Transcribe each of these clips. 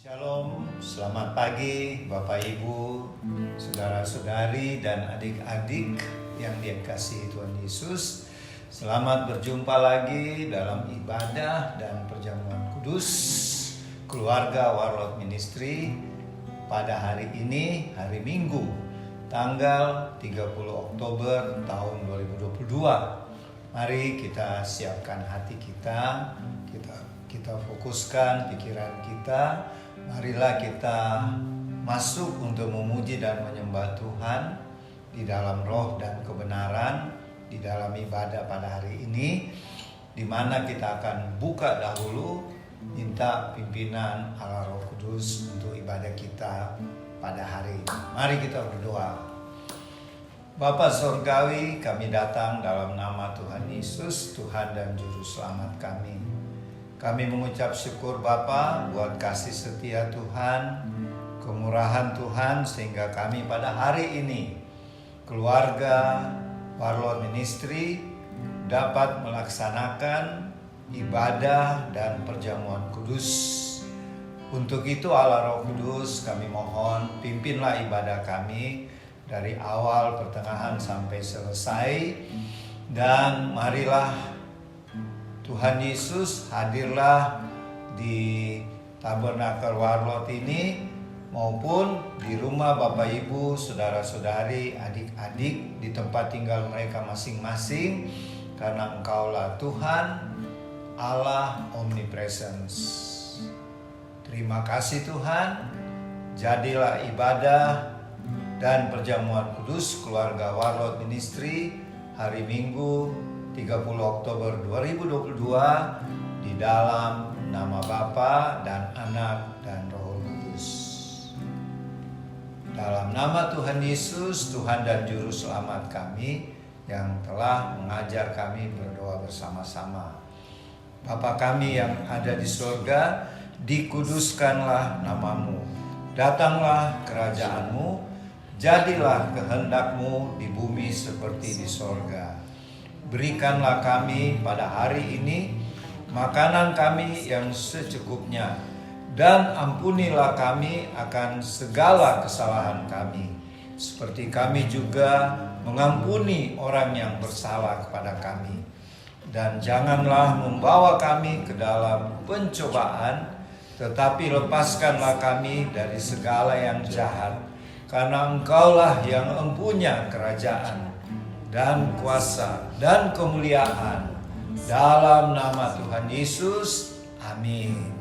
Shalom, selamat pagi Bapak Ibu, saudara-saudari dan adik-adik yang dikasihi Tuhan Yesus. Selamat berjumpa lagi dalam ibadah dan perjamuan kudus keluarga Warlord Ministry pada hari ini, hari Minggu, tanggal 30 Oktober tahun 2022. Mari kita siapkan hati kita fokuskan pikiran kita. Marilah kita masuk untuk memuji dan menyembah Tuhan di dalam roh dan kebenaran di dalam ibadah pada hari ini, di mana kita akan buka dahulu minta pimpinan Allah Roh Kudus untuk ibadah kita pada hari ini. Mari kita berdoa. Bapa Surgawi, kami datang dalam nama Tuhan Yesus, Tuhan dan Juru Selamat kami. Kami mengucap syukur Bapa buat kasih setia Tuhan, kemurahan Tuhan, sehingga kami pada hari ini, keluarga Warlord Ministry, dapat melaksanakan ibadah dan perjamuan kudus. Untuk itu Allah Roh Kudus, kami mohon pimpinlah ibadah kami dari awal, pertengahan sampai selesai. Dan marilah Tuhan Yesus hadirlah di Tabernakel Warlord ini maupun di rumah Bapak Ibu, saudara-saudari, adik-adik di tempat tinggal mereka masing-masing, karena Engkaulah Tuhan Allah Omnipresence. Terima kasih Tuhan. Jadilah ibadah dan perjamuan kudus keluarga Warlord Ministry hari Minggu 30 Oktober 2022 di dalam nama Bapa dan Anak dan Roh Kudus. Dalam nama Tuhan Yesus, Tuhan dan Juru Selamat kami yang telah mengajar kami berdoa bersama-sama. Bapa kami yang ada di surga, dikuduskanlah namamu. Datanglah kerajaanmu, jadilah kehendakmu di bumi seperti di surga. Berikanlah kami pada hari ini makanan kami yang secukupnya, dan ampunilah kami akan segala kesalahan kami, seperti kami juga mengampuni orang yang bersalah kepada kami. Dan janganlah membawa kami ke dalam pencobaan, tetapi lepaskanlah kami dari segala yang jahat, karena Engkaulah yang mempunyai kerajaan dan kuasa dan kemuliaan dalam nama Tuhan Yesus. Amin.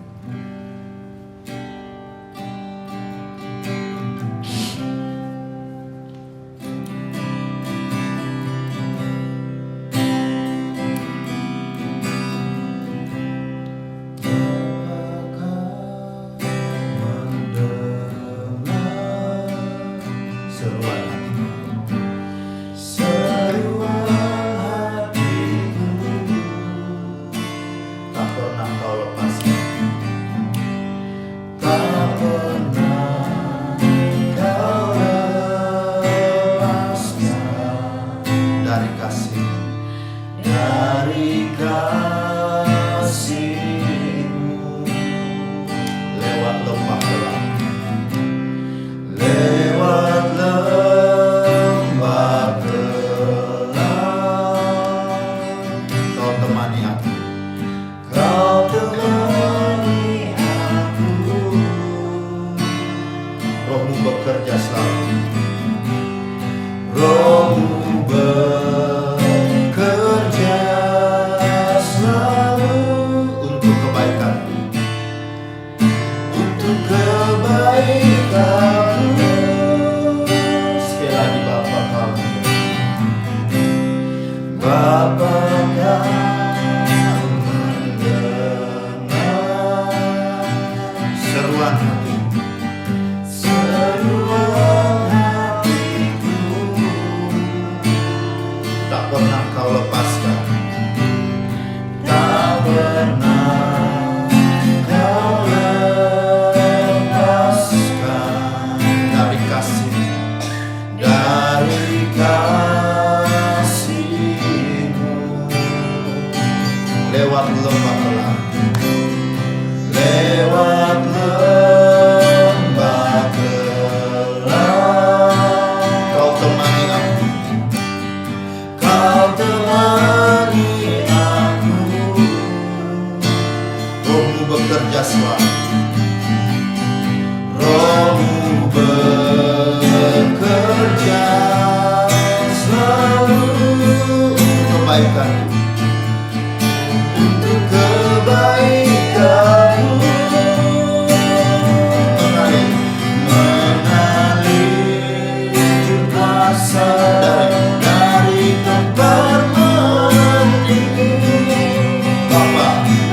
lewat lembah gelap, lewat lembah Rohmu bekerja selalu untuk kebaikan, untuk kebaikanmu. Mengalir kuasa dari tempat mati.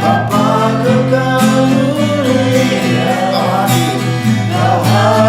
Bapa kekal mulia, Kau hadir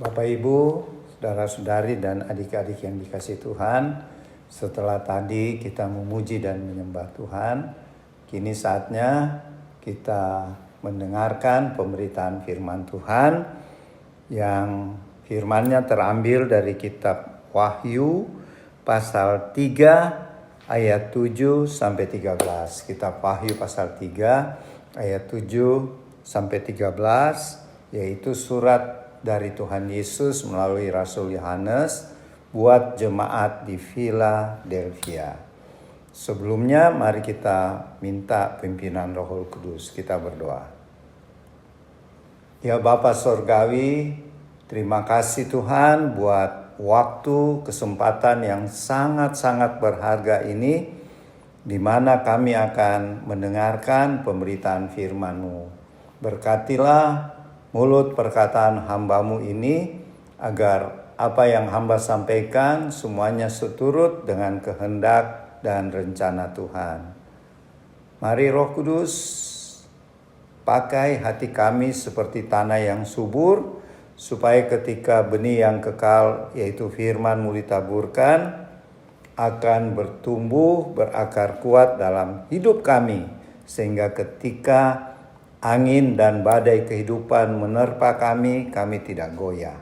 Bapak Ibu, saudara-saudari dan adik-adik yang dikasihi Tuhan, setelah tadi kita memuji dan menyembah Tuhan, kini saatnya kita mendengarkan pemberitaan firman Tuhan yang firman-Nya terambil dari kitab Wahyu pasal 3 ayat 7 sampai 13. Kitab Wahyu pasal 3 ayat 7 sampai 13, yaitu surat dari Tuhan Yesus melalui Rasul Yohanes buat jemaat di Philadelphia. Sebelumnya mari kita minta pimpinan Roh Kudus. Kita berdoa. Ya Bapa Sorgawi, terima kasih Tuhan buat waktu, kesempatan yang sangat-sangat berharga ini, di mana kami akan mendengarkan pemberitaan firman-Mu. Berkatilah mulut perkataan hamba-Mu ini, agar apa yang hamba sampaikan semuanya seturut dengan kehendak dan rencana Tuhan. Mari Roh Kudus, pakai hati kami seperti tanah yang subur, supaya ketika benih yang kekal yaitu firman-Mu ditaburkan, akan bertumbuh berakar kuat dalam hidup kami, sehingga ketika angin dan badai kehidupan menerpa kami tidak goyah.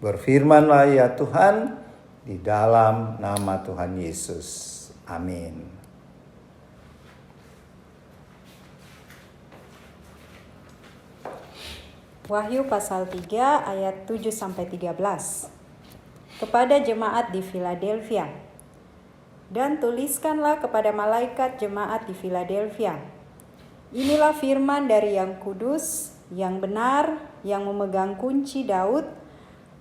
Berfirmanlah ya Tuhan, di dalam nama Tuhan Yesus. Amin. Wahyu pasal 3 ayat 7 sampai 13. Kepada jemaat di Philadelphia. Dan tuliskanlah kepada malaikat jemaat di Philadelphia. Inilah firman dari yang kudus, yang benar, yang memegang kunci Daud.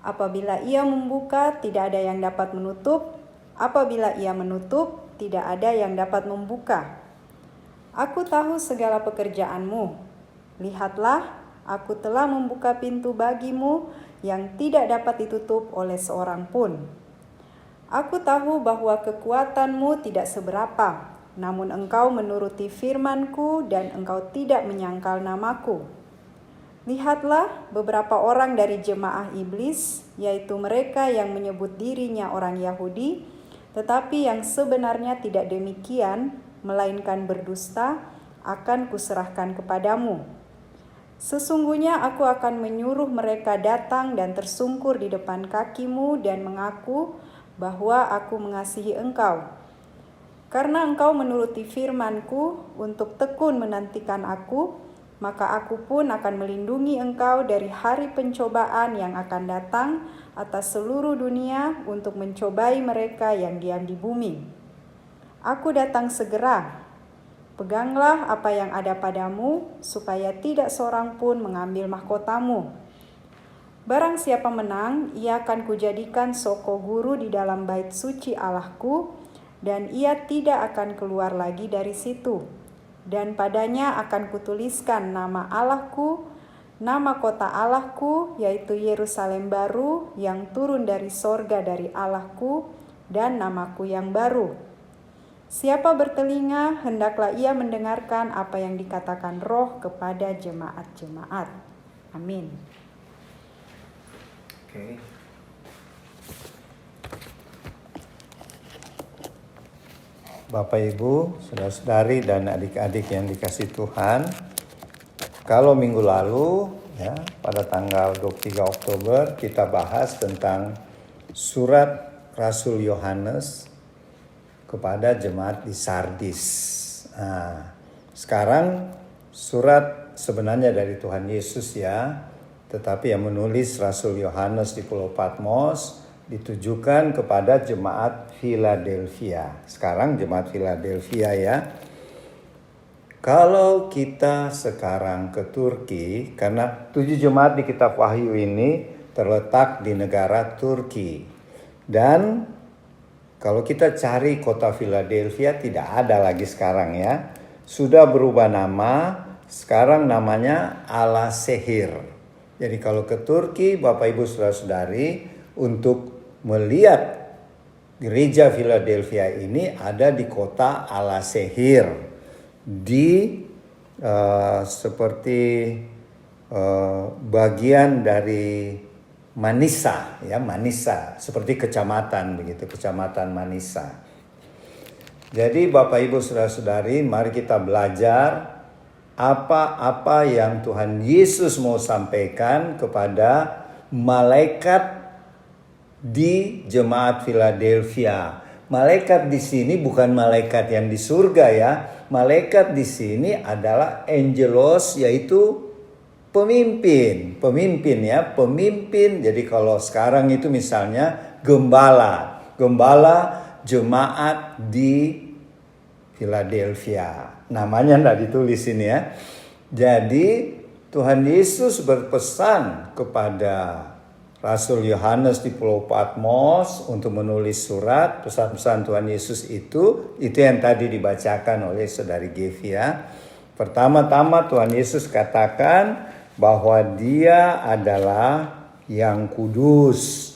Apabila ia membuka, tidak ada yang dapat menutup. Apabila ia menutup, tidak ada yang dapat membuka. Aku tahu segala pekerjaanmu. Lihatlah, aku telah membuka pintu bagimu yang tidak dapat ditutup oleh seorang pun. Aku tahu bahwa kekuatanmu tidak seberapa. Namun engkau menuruti firman-Ku dan engkau tidak menyangkal namaku. Lihatlah, beberapa orang dari jemaah iblis, yaitu mereka yang menyebut dirinya orang Yahudi, tetapi yang sebenarnya tidak demikian, melainkan berdusta, akan kuserahkan kepadamu. Sesungguhnya aku akan menyuruh mereka datang dan tersungkur di depan kakimu dan mengaku bahwa aku mengasihi engkau. Karena engkau menuruti firman-Ku untuk tekun menantikan aku, maka aku pun akan melindungi engkau dari hari pencobaan yang akan datang atas seluruh dunia untuk mencobai mereka yang diam di bumi. Aku datang segera. Peganglah apa yang ada padamu, supaya tidak seorang pun mengambil mahkotamu. Barang siapa menang, ia akan kujadikan soko guru di dalam bait suci Allahku, dan ia tidak akan keluar lagi dari situ. Dan padanya akan kutuliskan nama Allahku, nama kota Allahku, yaitu Yerusalem baru yang turun dari sorga dari Allahku, dan namaku yang baru. Siapa bertelinga, hendaklah ia mendengarkan apa yang dikatakan Roh kepada jemaat-jemaat. Amin. Oke. Bapak Ibu, saudara-saudari dan adik-adik yang dikasihi Tuhan, kalau minggu lalu ya pada tanggal 23 Oktober kita bahas tentang surat Rasul Yohanes kepada jemaat di Sardis. Nah, sekarang surat sebenarnya dari Tuhan Yesus ya, tetapi yang menulis Rasul Yohanes di Pulau Patmos ditujukan kepada jemaat Philadelphia. Sekarang jemaat Philadelphia ya. Kalau kita sekarang ke Turki, karena 7 jemaat di kitab Wahyu ini terletak di negara Turki. Dan kalau kita cari kota Philadelphia tidak ada lagi sekarang ya. Sudah berubah nama, sekarang namanya Alasehir. Jadi kalau ke Turki, Bapak Ibu Saudara-saudari, untuk melihat gereja Philadelphia ini ada di kota Alasehir, di seperti bagian dari Manisa, ya Manisa, seperti kecamatan begitu, kecamatan Manisa. Jadi Bapak Ibu Saudara-saudari, mari kita belajar apa-apa yang Tuhan Yesus mau sampaikan kepada malaikat di jemaat Philadelphia. Malaikat di sini bukan malaikat yang di surga ya. Malaikat di sini adalah angelos, yaitu pemimpin ya, pemimpin. Jadi kalau sekarang itu misalnya gembala jemaat di Philadelphia. Namanya tidak ditulis ini ya. Jadi Tuhan Yesus berpesan kepada Rasul Yohanes di Pulau Patmos untuk menulis surat. Pesan-pesan Tuhan Yesus itu yang tadi dibacakan oleh Saudari Gevi ya. Pertama-tama Tuhan Yesus katakan bahwa Dia adalah yang kudus.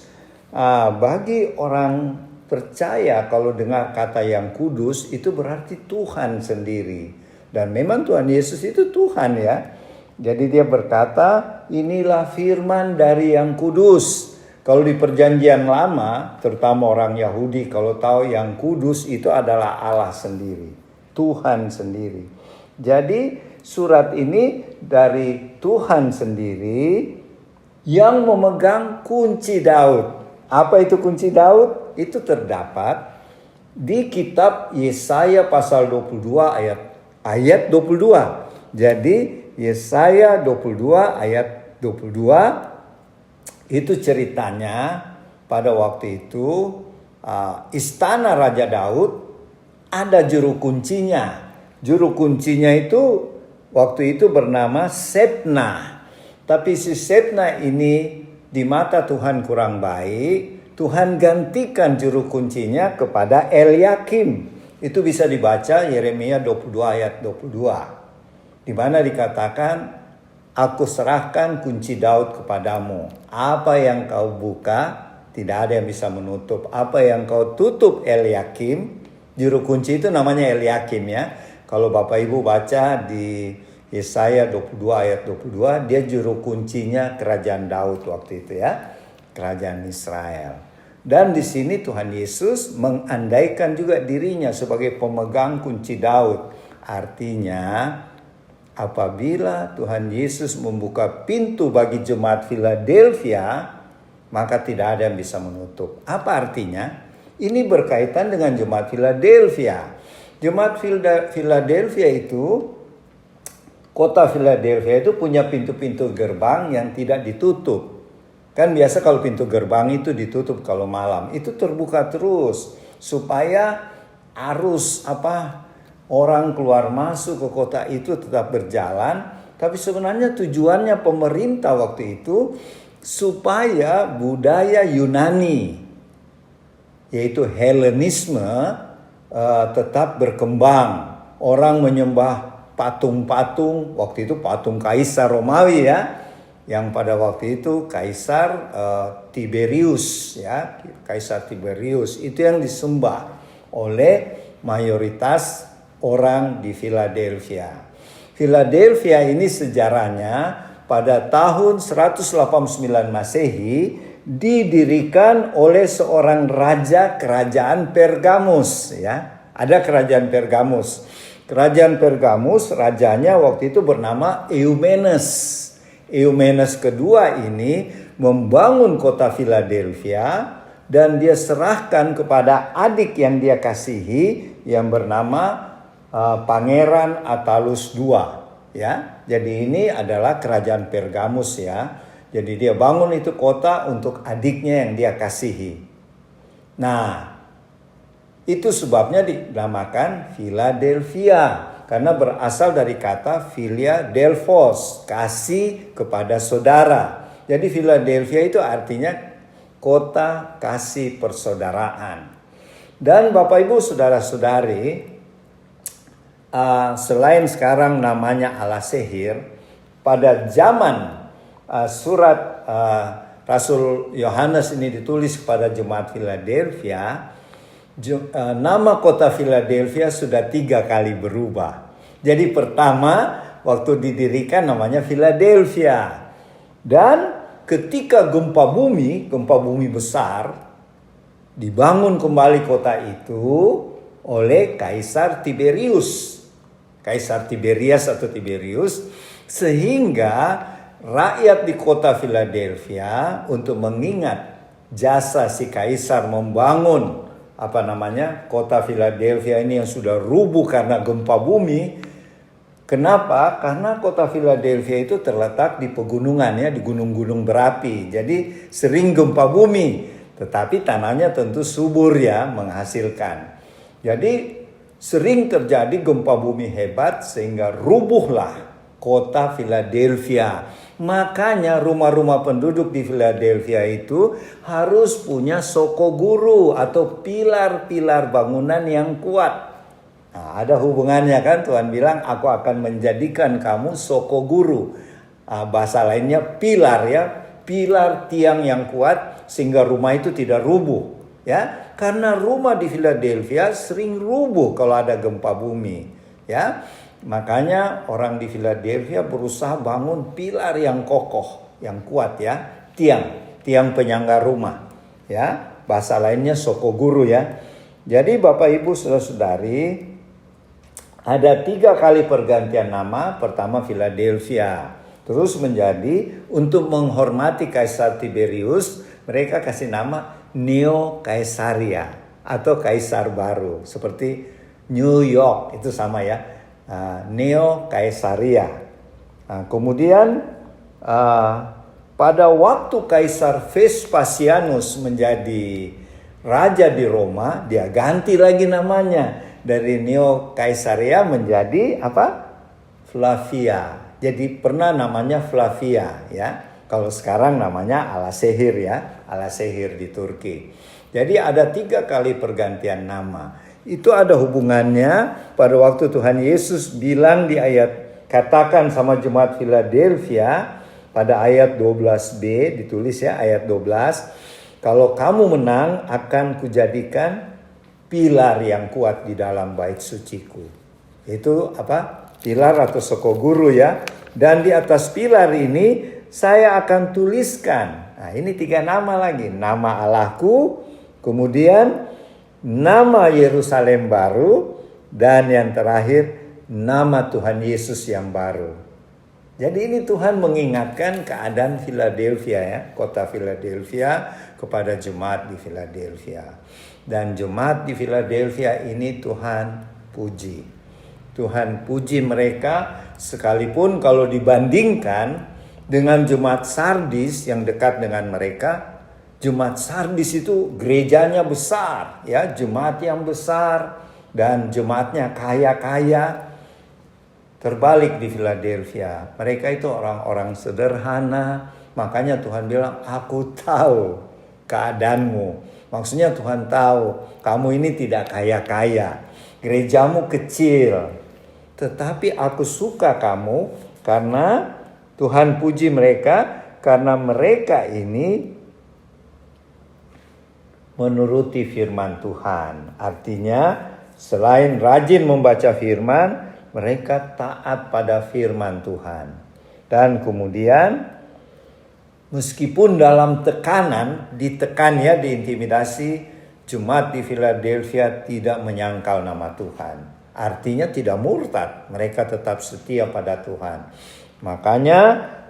Bagi orang percaya, kalau dengar kata yang kudus itu berarti Tuhan sendiri. Dan memang Tuhan Yesus itu Tuhan ya. Jadi Dia berkata, inilah firman dari yang kudus. Kalau di perjanjian lama, terutama orang Yahudi, kalau tahu yang kudus itu adalah Allah sendiri, Tuhan sendiri. Jadi surat ini dari Tuhan sendiri yang memegang kunci Daud. Apa itu kunci Daud? Itu terdapat di kitab Yesaya pasal 22 ayat 22. Jadi Yesaya 22 ayat 22 itu ceritanya pada waktu itu istana Raja Daud ada juru kuncinya. Juru kuncinya itu waktu itu bernama Sebna. Tapi si Sebna ini di mata Tuhan kurang baik. Tuhan gantikan juru kuncinya kepada Eliakim. Itu bisa dibaca Yeremia 22 ayat 22. Di mana dikatakan, aku serahkan kunci Daud kepadamu. Apa yang kau buka, tidak ada yang bisa menutup. Apa yang kau tutup Eliakim, juru kunci itu namanya Eliakim ya. Kalau Bapak Ibu baca di Yesaya 22 ayat 22, dia juru kuncinya kerajaan Daud waktu itu ya. Kerajaan Israel. Dan di sini Tuhan Yesus mengandaikan juga dirinya sebagai pemegang kunci Daud. Artinya, apabila Tuhan Yesus membuka pintu bagi jemaat Philadelphia, maka tidak ada yang bisa menutup. Apa artinya? Ini berkaitan dengan jemaat Philadelphia. Jemaat Philadelphia itu, kota Philadelphia itu punya pintu-pintu gerbang yang tidak ditutup. Kan biasa kalau pintu gerbang itu ditutup kalau malam, itu terbuka terus supaya arus orang keluar masuk ke kota itu tetap berjalan. Tapi sebenarnya tujuannya pemerintah waktu itu supaya budaya Yunani, yaitu Helenisme, tetap berkembang. Orang menyembah patung-patung, waktu itu patung Kaisar Romawi ya, yang pada waktu itu Kaisar Tiberius ya, Kaisar Tiberius itu yang disembah oleh mayoritas orang di Philadelphia. Philadelphia ini sejarahnya pada tahun 189 Masehi didirikan oleh seorang raja kerajaan Pergamus ya. Ada kerajaan Pergamus. Kerajaan Pergamus rajanya waktu itu bernama Eumenes. Eumenes kedua ini membangun kota Philadelphia dan dia serahkan kepada adik yang dia kasihi yang bernama Pangeran Attalus II ya. Jadi ini adalah kerajaan Pergamus ya. Jadi dia bangun itu kota untuk adiknya yang dia kasihi. Nah, itu sebabnya dinamakan Philadelphia. Karena berasal dari kata Philia Delphos, kasih kepada saudara. Jadi Philadelphia itu artinya kota kasih persaudaraan. Dan Bapak Ibu saudara-saudari, selain sekarang namanya Al-Sehir, pada zaman surat Rasul Yohanes ini ditulis kepada jemaat Philadelphia, nama kota Philadelphia sudah 3 kali berubah. Jadi pertama waktu didirikan namanya Philadelphia. Dan ketika gempa bumi besar, dibangun kembali kota itu oleh Kaisar Tiberius. Kaisar Tiberias atau Tiberius, sehingga rakyat di kota Philadelphia untuk mengingat jasa si Kaisar membangun kota Philadelphia ini yang sudah rubuh karena gempa bumi. Kenapa? Karena kota Philadelphia itu terletak di pegunungan ya, di gunung-gunung berapi. Jadi sering gempa bumi, tetapi tanahnya tentu subur ya, menghasilkan. Jadi sering terjadi gempa bumi hebat sehingga rubuhlah kota Philadelphia. Makanya rumah-rumah penduduk di Philadelphia itu harus punya sokoguru atau pilar-pilar bangunan yang kuat. Nah, ada hubungannya kan, Tuhan bilang aku akan menjadikan kamu sokoguru. Bahasa lainnya pilar ya, pilar tiang yang kuat sehingga rumah itu tidak rubuh ya. Karena rumah di Philadelphia sering rubuh kalau ada gempa bumi ya. Makanya orang di Philadelphia berusaha bangun pilar yang kokoh, yang kuat ya, tiang penyangga rumah ya. Bahasa lainnya sokoguru ya. Jadi Bapak Ibu Saudara-saudari, ada 3 kali pergantian nama. Pertama Philadelphia, terus menjadi untuk menghormati Kaisar Tiberius, mereka kasih nama Neo Caesarea atau Kaisar Baru. Seperti New York itu sama ya, Neo Caesarea. Kemudian pada waktu Kaisar Vespasianus menjadi raja di Roma, dia ganti lagi namanya. Dari Neo Caesarea menjadi Flavia. Jadi pernah namanya Flavia ya. Kalau sekarang namanya Alasehir ya. Alasehir di Turki. Jadi ada 3 kali pergantian nama. Itu ada hubungannya pada waktu Tuhan Yesus bilang di ayat, katakan sama jemaat Philadelphia pada ayat 12b, ditulis ya ayat 12. Kalau kamu menang akan kujadikan pilar yang kuat di dalam bait suciku. Itu pilar atau sokoguru ya. Dan di atas pilar ini saya akan tuliskan. Nah, ini 3 nama lagi. Nama Allahku, kemudian nama Yerusalem baru, dan yang terakhir nama Tuhan Yesus yang baru. Jadi ini Tuhan mengingatkan keadaan Philadelphia ya, kota Philadelphia kepada jemaat di Philadelphia. Dan jemaat di Philadelphia ini Tuhan puji. Tuhan puji mereka, sekalipun kalau dibandingkan dengan jemaat Sardis yang dekat dengan mereka. Jemaat Sardis itu gerejanya besar ya, jemaat yang besar dan jemaatnya kaya-kaya. Terbalik di Philadelphia, mereka itu orang-orang sederhana. Makanya Tuhan bilang, aku tahu keadaanmu. Maksudnya Tuhan tahu kamu ini tidak kaya-kaya, gerejamu kecil, tetapi aku suka kamu karena Tuhan puji mereka, karena mereka ini menuruti firman Tuhan. Artinya selain rajin membaca firman, mereka taat pada firman Tuhan. Dan kemudian meskipun dalam tekanan, ditekan ya, diintimidasi, jemaat di Philadelphia tidak menyangkal nama Tuhan. Artinya tidak murtad, mereka tetap setia pada Tuhan. Makanya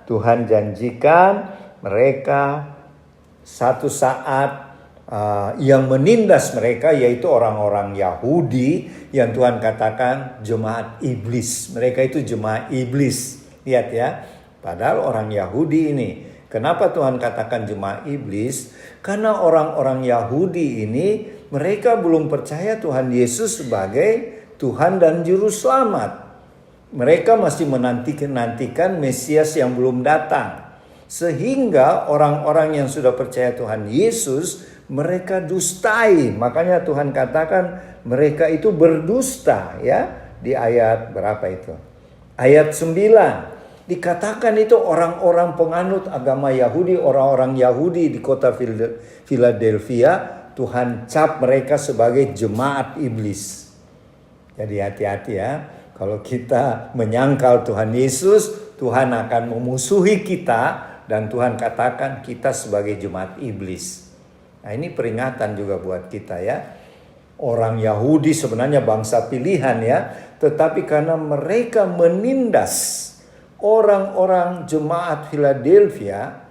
Tuhan janjikan mereka satu saat yang menindas mereka, yaitu orang-orang Yahudi yang Tuhan katakan jemaat iblis. Mereka itu jemaat iblis. Lihat ya, padahal orang Yahudi ini. Kenapa Tuhan katakan jemaat iblis? Karena orang-orang Yahudi ini mereka belum percaya Tuhan Yesus sebagai Tuhan dan Juru Selamat. Mereka masih menantikan Mesias yang belum datang. Sehingga orang-orang yang sudah percaya Tuhan Yesus, mereka dustai. Makanya Tuhan katakan mereka itu berdusta ya. Di ayat berapa itu? Ayat 9. Dikatakan itu orang-orang penganut agama Yahudi, orang-orang Yahudi di kota Philadelphia, Tuhan cap mereka sebagai jemaat iblis. Jadi hati-hati ya. Kalau kita menyangkal Tuhan Yesus, Tuhan akan memusuhi kita dan Tuhan katakan kita sebagai jemaat iblis. Nah, ini peringatan juga buat kita ya. Orang Yahudi sebenarnya bangsa pilihan ya, tetapi karena mereka menindas orang-orang jemaat Philadelphia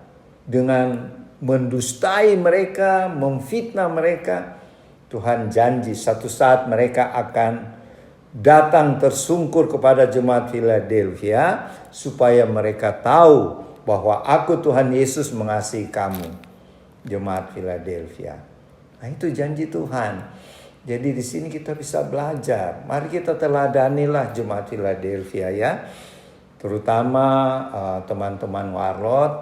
dengan mendustai mereka, memfitnah mereka, Tuhan janji satu saat mereka akan datang tersungkur kepada jemaat Philadelphia supaya mereka tahu bahwa aku Tuhan Yesus mengasihi kamu, jemaat Philadelphia. Nah, itu janji Tuhan. Jadi di sini kita bisa belajar. Mari kita teladanilah jemaat Philadelphia ya. Terutama teman-teman Warlot.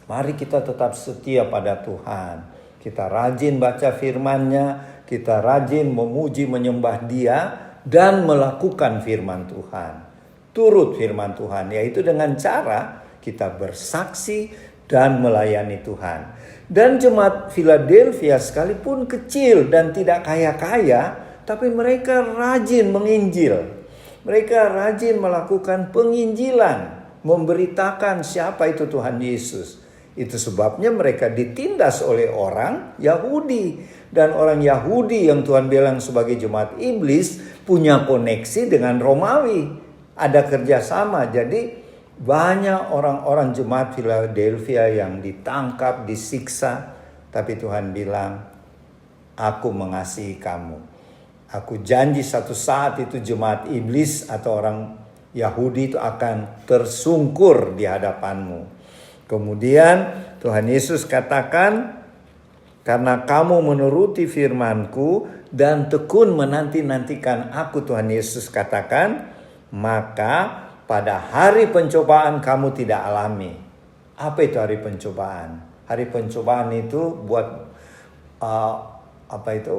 Mari kita tetap setia pada Tuhan. Kita rajin baca firman-Nya, kita rajin memuji menyembah Dia dan melakukan firman Tuhan. Turut firman Tuhan, yaitu dengan cara kita bersaksi dan melayani Tuhan. Dan jemaat Philadelphia sekalipun kecil dan tidak kaya-kaya, tapi mereka rajin menginjil. Mereka rajin melakukan penginjilan, memberitakan siapa itu Tuhan Yesus. Itu sebabnya mereka ditindas oleh orang Yahudi. Dan orang Yahudi yang Tuhan bilang sebagai jemaat iblis punya koneksi dengan Romawi. Ada kerjasama, jadi banyak orang-orang jemaat Philadelphia yang ditangkap, disiksa. Tapi Tuhan bilang, aku mengasihi kamu. Aku janji satu saat itu jemaat iblis atau orang Yahudi itu akan tersungkur di hadapanmu. Kemudian Tuhan Yesus katakan, karena kamu menuruti firman-Ku dan tekun menanti-nantikan aku, Tuhan Yesus katakan, maka pada hari pencobaan kamu tidak alami. Apa itu hari pencobaan? Hari pencobaan itu buat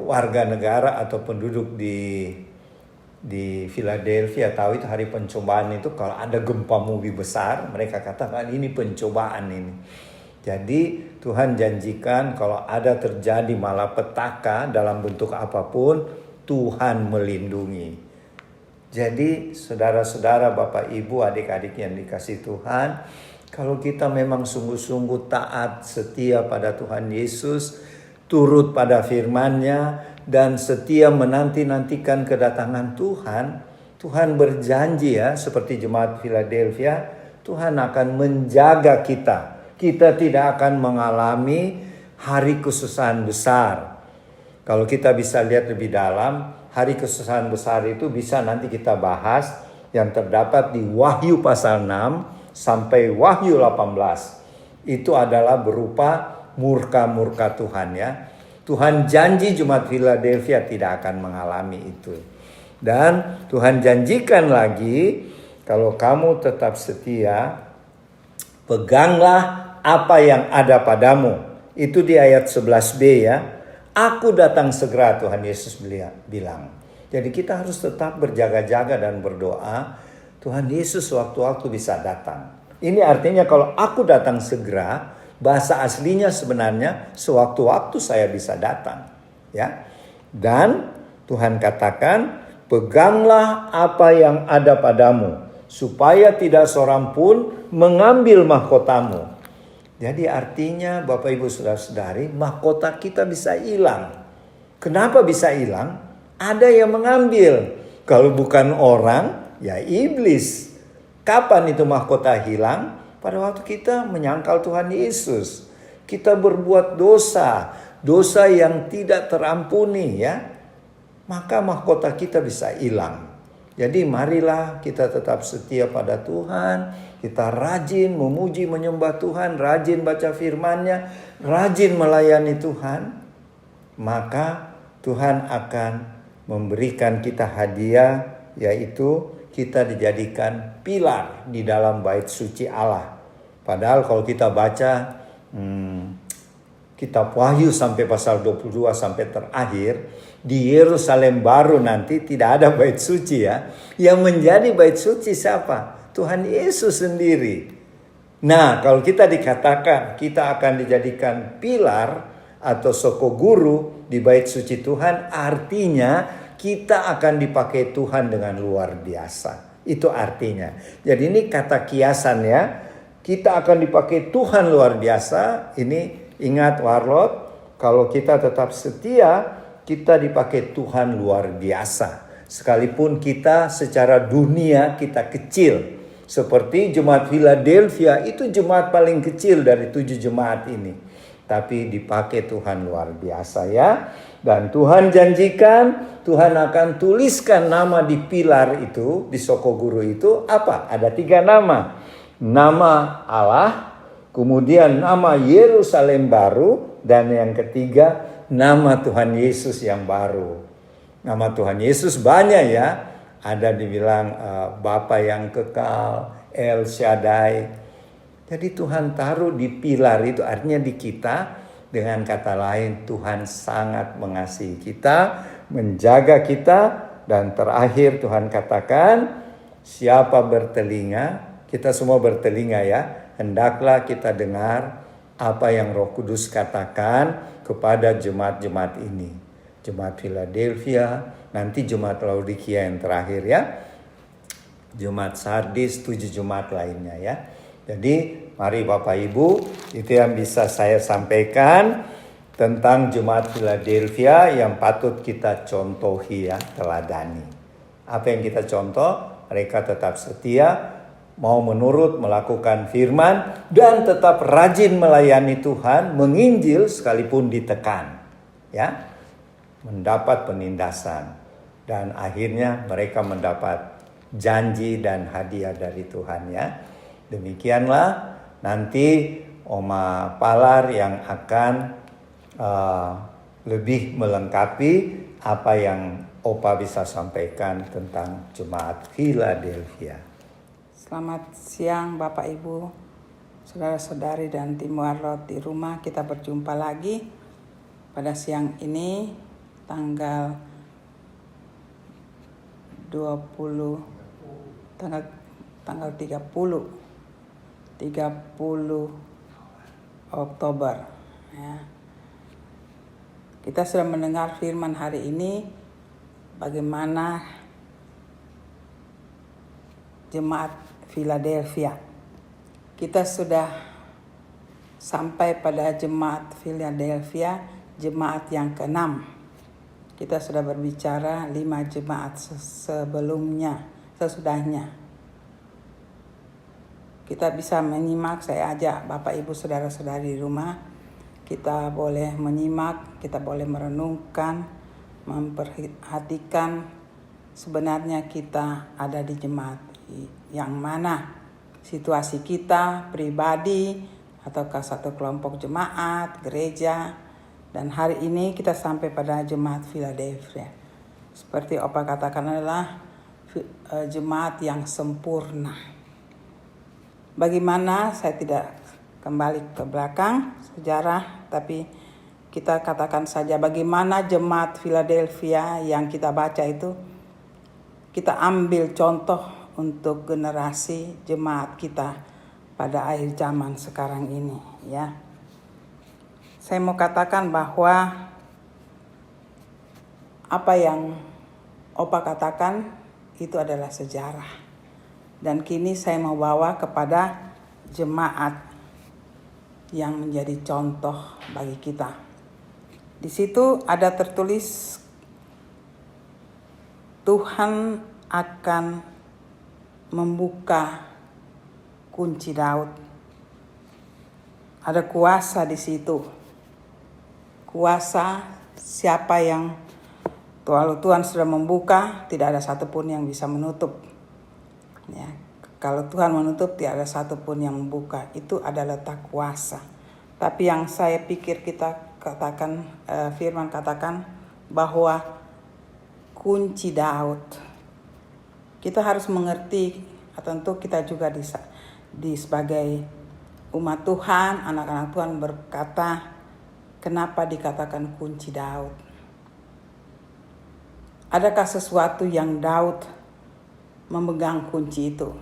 warga negara atau penduduk di Philadelphia tahu itu hari pencobaan itu kalau ada gempa bumi besar, mereka katakan ini pencobaan ini. Jadi Tuhan janjikan kalau ada terjadi malapetaka dalam bentuk apapun, Tuhan melindungi. Jadi saudara-saudara, Bapak Ibu, adik-adik yang dikasihi Tuhan, kalau kita memang sungguh-sungguh taat, setia pada Tuhan Yesus, turut pada firman-Nya, dan setia menanti-nantikan kedatangan Tuhan, Tuhan berjanji ya, seperti jemaat Philadelphia, Tuhan akan menjaga kita. Kita tidak akan mengalami hari kesusahan besar. Kalau kita bisa lihat lebih dalam, hari kesusahan besar itu bisa nanti kita bahas yang terdapat di Wahyu pasal 6 sampai Wahyu 18. Itu adalah berupa murka-murka Tuhan ya. Tuhan janji jemaat Philadelphia tidak akan mengalami itu. Dan Tuhan janjikan lagi, kalau kamu tetap setia, peganglah apa yang ada padamu. Itu di ayat 11b ya. Aku datang segera, Tuhan Yesus bilang. Jadi kita harus tetap berjaga-jaga dan berdoa. Tuhan Yesus waktu-waktu bisa datang. Ini artinya kalau aku datang segera, bahasa aslinya sebenarnya sewaktu-waktu saya bisa datang. Ya. Dan Tuhan katakan, peganglah apa yang ada padamu, supaya tidak seorang pun mengambil mahkotamu. Jadi artinya Bapak Ibu Saudara-saudari, mahkota kita bisa hilang. Kenapa bisa hilang? Ada yang mengambil. Kalau bukan orang, ya iblis. Kapan itu mahkota hilang? Pada waktu kita menyangkal Tuhan Yesus. Kita berbuat dosa. Dosa yang tidak terampuni ya. Maka mahkota kita bisa hilang. Jadi marilah kita tetap setia pada Tuhan. Kita rajin memuji menyembah Tuhan. Rajin baca firman-Nya. Rajin melayani Tuhan. Maka Tuhan akan memberikan kita hadiah. Yaitu kita dijadikan pilar di dalam bait suci Allah. Padahal kalau kita baca kitab Wahyu sampai pasal 22 sampai terakhir, di Yerusalem baru nanti tidak ada bait suci ya. Yang menjadi bait suci siapa? Tuhan Yesus sendiri. Nah, kalau kita dikatakan kita akan dijadikan pilar atau soko guru di bait suci Tuhan, artinya kita akan dipakai Tuhan dengan luar biasa. Itu artinya. Jadi ini kata kiasan ya. Kita akan dipakai Tuhan luar biasa. Ini ingat warlot, kalau kita tetap setia, kita dipakai Tuhan luar biasa. Sekalipun kita secara dunia kita kecil. Seperti jemaat Philadelphia itu jemaat paling kecil dari 7 jemaat ini. Tapi dipakai Tuhan luar biasa ya. Dan Tuhan janjikan, Tuhan akan tuliskan nama di pilar itu, di Sokoguru itu apa? Ada 3 nama. Nama Allah, kemudian nama Yerusalem baru, dan yang ketiga nama Tuhan Yesus yang baru. Nama Tuhan Yesus banyak ya. Ada dibilang Bapa yang kekal, El Shaddai. Jadi Tuhan taruh di pilar itu, artinya di kita. Dengan kata lain, Tuhan sangat mengasihi kita, menjaga kita. Dan terakhir Tuhan katakan, siapa bertelinga, kita semua bertelinga ya, hendaklah kita dengar apa yang Roh Kudus katakan kepada jemaat-jemaat ini. Jemaat Philadelphia, nanti jemaat Laodikia yang terakhir ya. Jemaat Sardis, 7 jemaat lainnya ya. Jadi mari Bapak Ibu, itu yang bisa saya sampaikan tentang jemaat Philadelphia yang patut kita contohi ya, teladani. Apa yang kita contoh? Mereka tetap setia, mau menurut, melakukan firman, dan tetap rajin melayani Tuhan, menginjil sekalipun ditekan. Ya, mendapat penindasan. Dan akhirnya mereka mendapat janji dan hadiah dari Tuhan ya. Demikianlah nanti Oma Palar yang akan lebih melengkapi apa yang Opa bisa sampaikan tentang jemaat Philadelphia. Selamat siang Bapak Ibu, saudara-saudari dan tim warlot di rumah. Kita berjumpa lagi pada siang ini tanggal 30 Oktober ya. Kita sudah mendengar firman hari ini, bagaimana jemaat Philadelphia. Kita sudah sampai pada jemaat Philadelphia, jemaat yang ke-6. Kita sudah berbicara 5 jemaat sesudahnya. Kita bisa menyimak, saya ajak Bapak Ibu saudara-saudari di rumah, kita boleh menyimak, kita boleh merenungkan, memperhatikan sebenarnya kita ada di jemaat yang mana, situasi kita pribadi ataukah satu kelompok jemaat, gereja. Dan hari ini kita sampai pada jemaat Philadelphia. Seperti Opa katakan adalah jemaat yang sempurna. Bagaimana, saya tidak kembali ke belakang sejarah, tapi kita katakan saja bagaimana jemaat Philadelphia yang kita baca itu, kita ambil contoh untuk generasi jemaat kita pada akhir zaman sekarang ini ya. Saya mau katakan bahwa apa yang Opa katakan itu adalah sejarah. Dan kini saya mau bawa kepada jemaat yang menjadi contoh bagi kita. Di situ ada tertulis Tuhan akan membuka kunci Daud. Ada kuasa di situ. Kuasa siapa yang kalau Tuhan sudah membuka, tidak ada satupun yang bisa menutup. Ya, kalau Tuhan menutup, tidak ada satupun yang membuka. Itu adalah letak kuasa. Tapi yang saya pikir kita katakan, firman katakan bahwa kunci Daud. Kita harus mengerti, tentu kita juga di sebagai umat Tuhan, anak-anak Tuhan berkata, kenapa dikatakan kunci Daud? Adakah sesuatu yang Daud memegang kunci itu?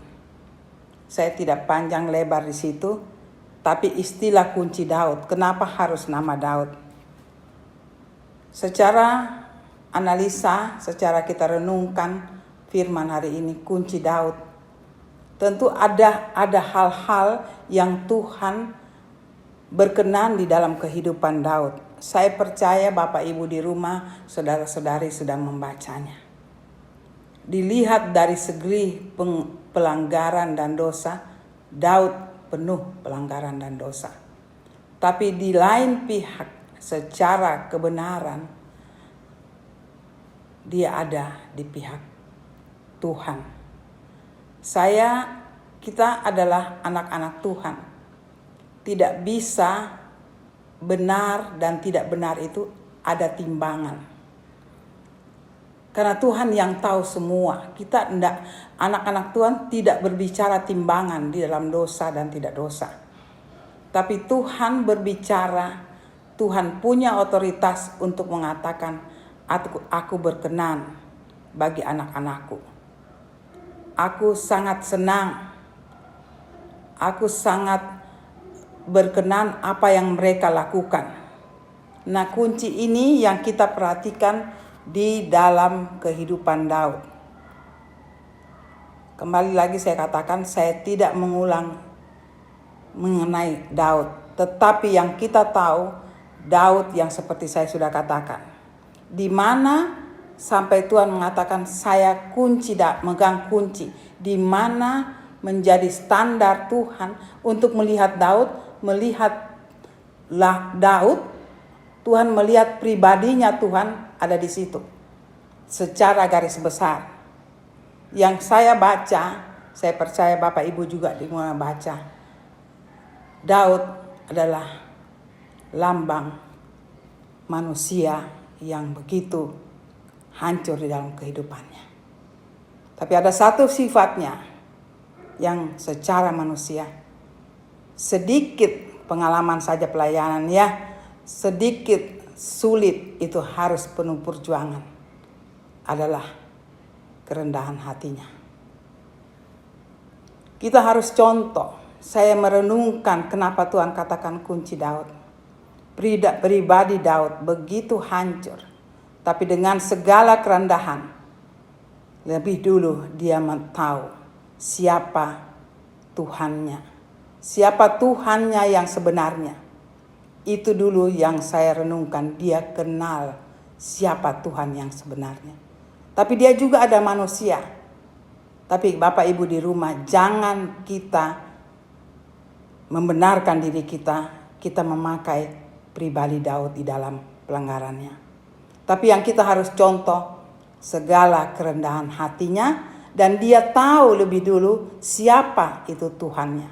Saya tidak panjang lebar di situ, tapi istilah kunci Daud, kenapa harus nama Daud? Secara analisa, secara kita renungkan firman hari ini, kunci Daud Tentu ada hal-hal yang Tuhan berkenan di dalam kehidupan Daud. Saya percaya Bapak Ibu di rumah, saudara-saudari sedang membacanya. Dilihat dari segi pelanggaran dan dosa, Daud penuh pelanggaran dan dosa. Tapi di lain pihak, secara kebenaran, dia ada di pihak Tuhan. Kita adalah anak-anak Tuhan. Tidak bisa benar dan tidak benar itu ada timbangan. Karena Tuhan yang tahu semua. Kita anak-anak Tuhan tidak berbicara timbangan di dalam dosa dan tidak dosa. Tapi Tuhan berbicara, Tuhan punya otoritas untuk mengatakan, aku berkenan bagi anak-anakku. Aku sangat senang. Aku sangat berkenan apa yang mereka lakukan. Nah, kunci ini yang kita perhatikan di dalam kehidupan Daud. Kembali lagi saya katakan, saya tidak mengulang mengenai Daud, tetapi yang kita tahu Daud yang seperti saya sudah katakan, di mana sampai Tuhan mengatakan saya megang kunci, di mana menjadi standar Tuhan untuk melihat Daud, Tuhan melihat pribadinya, Tuhan ada di situ secara garis besar. Yang saya baca, saya percaya Bapak Ibu juga dimulai baca, Daud adalah lambang manusia yang begitu hancur di dalam kehidupannya. Tapi ada satu sifatnya yang secara manusia, sedikit pengalaman saja pelayanan ya, sedikit sulit itu harus penuh perjuangan, adalah kerendahan hatinya. Kita harus contoh. Saya merenungkan kenapa Tuhan katakan kunci Daud. Pribadi Daud begitu hancur, tapi dengan segala kerendahan, lebih dulu dia tahu siapa Tuhannya. Siapa Tuhannya yang sebenarnya. Itu dulu yang saya renungkan, dia kenal siapa Tuhan yang sebenarnya. Tapi dia juga ada manusia. Tapi Bapak Ibu di rumah, jangan kita membenarkan diri kita memakai pribadi Daud di dalam pelanggarannya. Tapi yang kita harus contoh segala kerendahan hatinya, dan dia tahu lebih dulu siapa itu Tuhannya.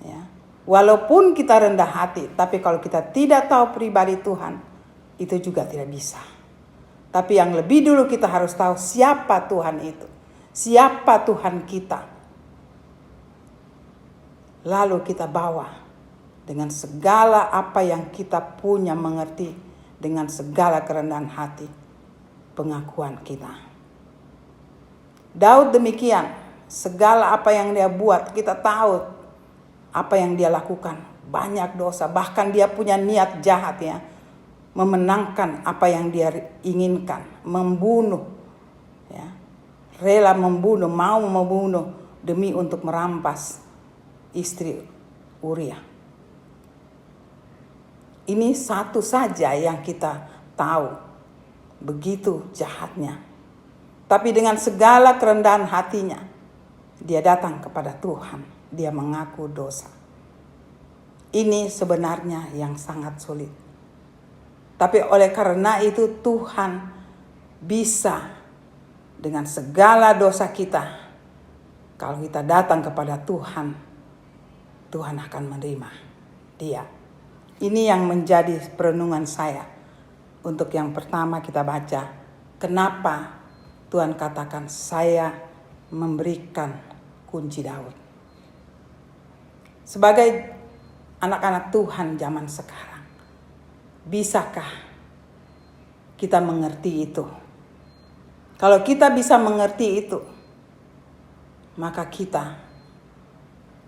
Ya. Walaupun kita rendah hati, tapi kalau kita tidak tahu pribadi Tuhan, itu juga tidak bisa. Tapi yang lebih dulu kita harus tahu siapa Tuhan itu. Siapa Tuhan kita. Lalu kita bawa dengan segala apa yang kita punya mengerti, dengan segala kerendahan hati, pengakuan kita. Daud demikian, segala apa yang dia buat, kita tahu apa yang dia lakukan, banyak dosa, bahkan dia punya niat jahat ya, memenangkan apa yang dia inginkan, membunuh, ya, rela membunuh, mau membunuh demi untuk merampas istri Uria. Ini satu saja yang kita tahu, begitu jahatnya. Tapi dengan segala kerendahan hatinya, dia datang kepada Tuhan, dia mengaku dosa. Ini sebenarnya yang sangat sulit. Tapi oleh karena itu Tuhan bisa dengan segala dosa kita, kalau kita datang kepada Tuhan, Tuhan akan menerima dia. Ini yang menjadi perenungan saya. Untuk yang pertama kita baca, kenapa Tuhan katakan saya memberikan kunci Daud. Sebagai anak-anak Tuhan zaman sekarang, bisakah kita mengerti itu? Kalau kita bisa mengerti itu, maka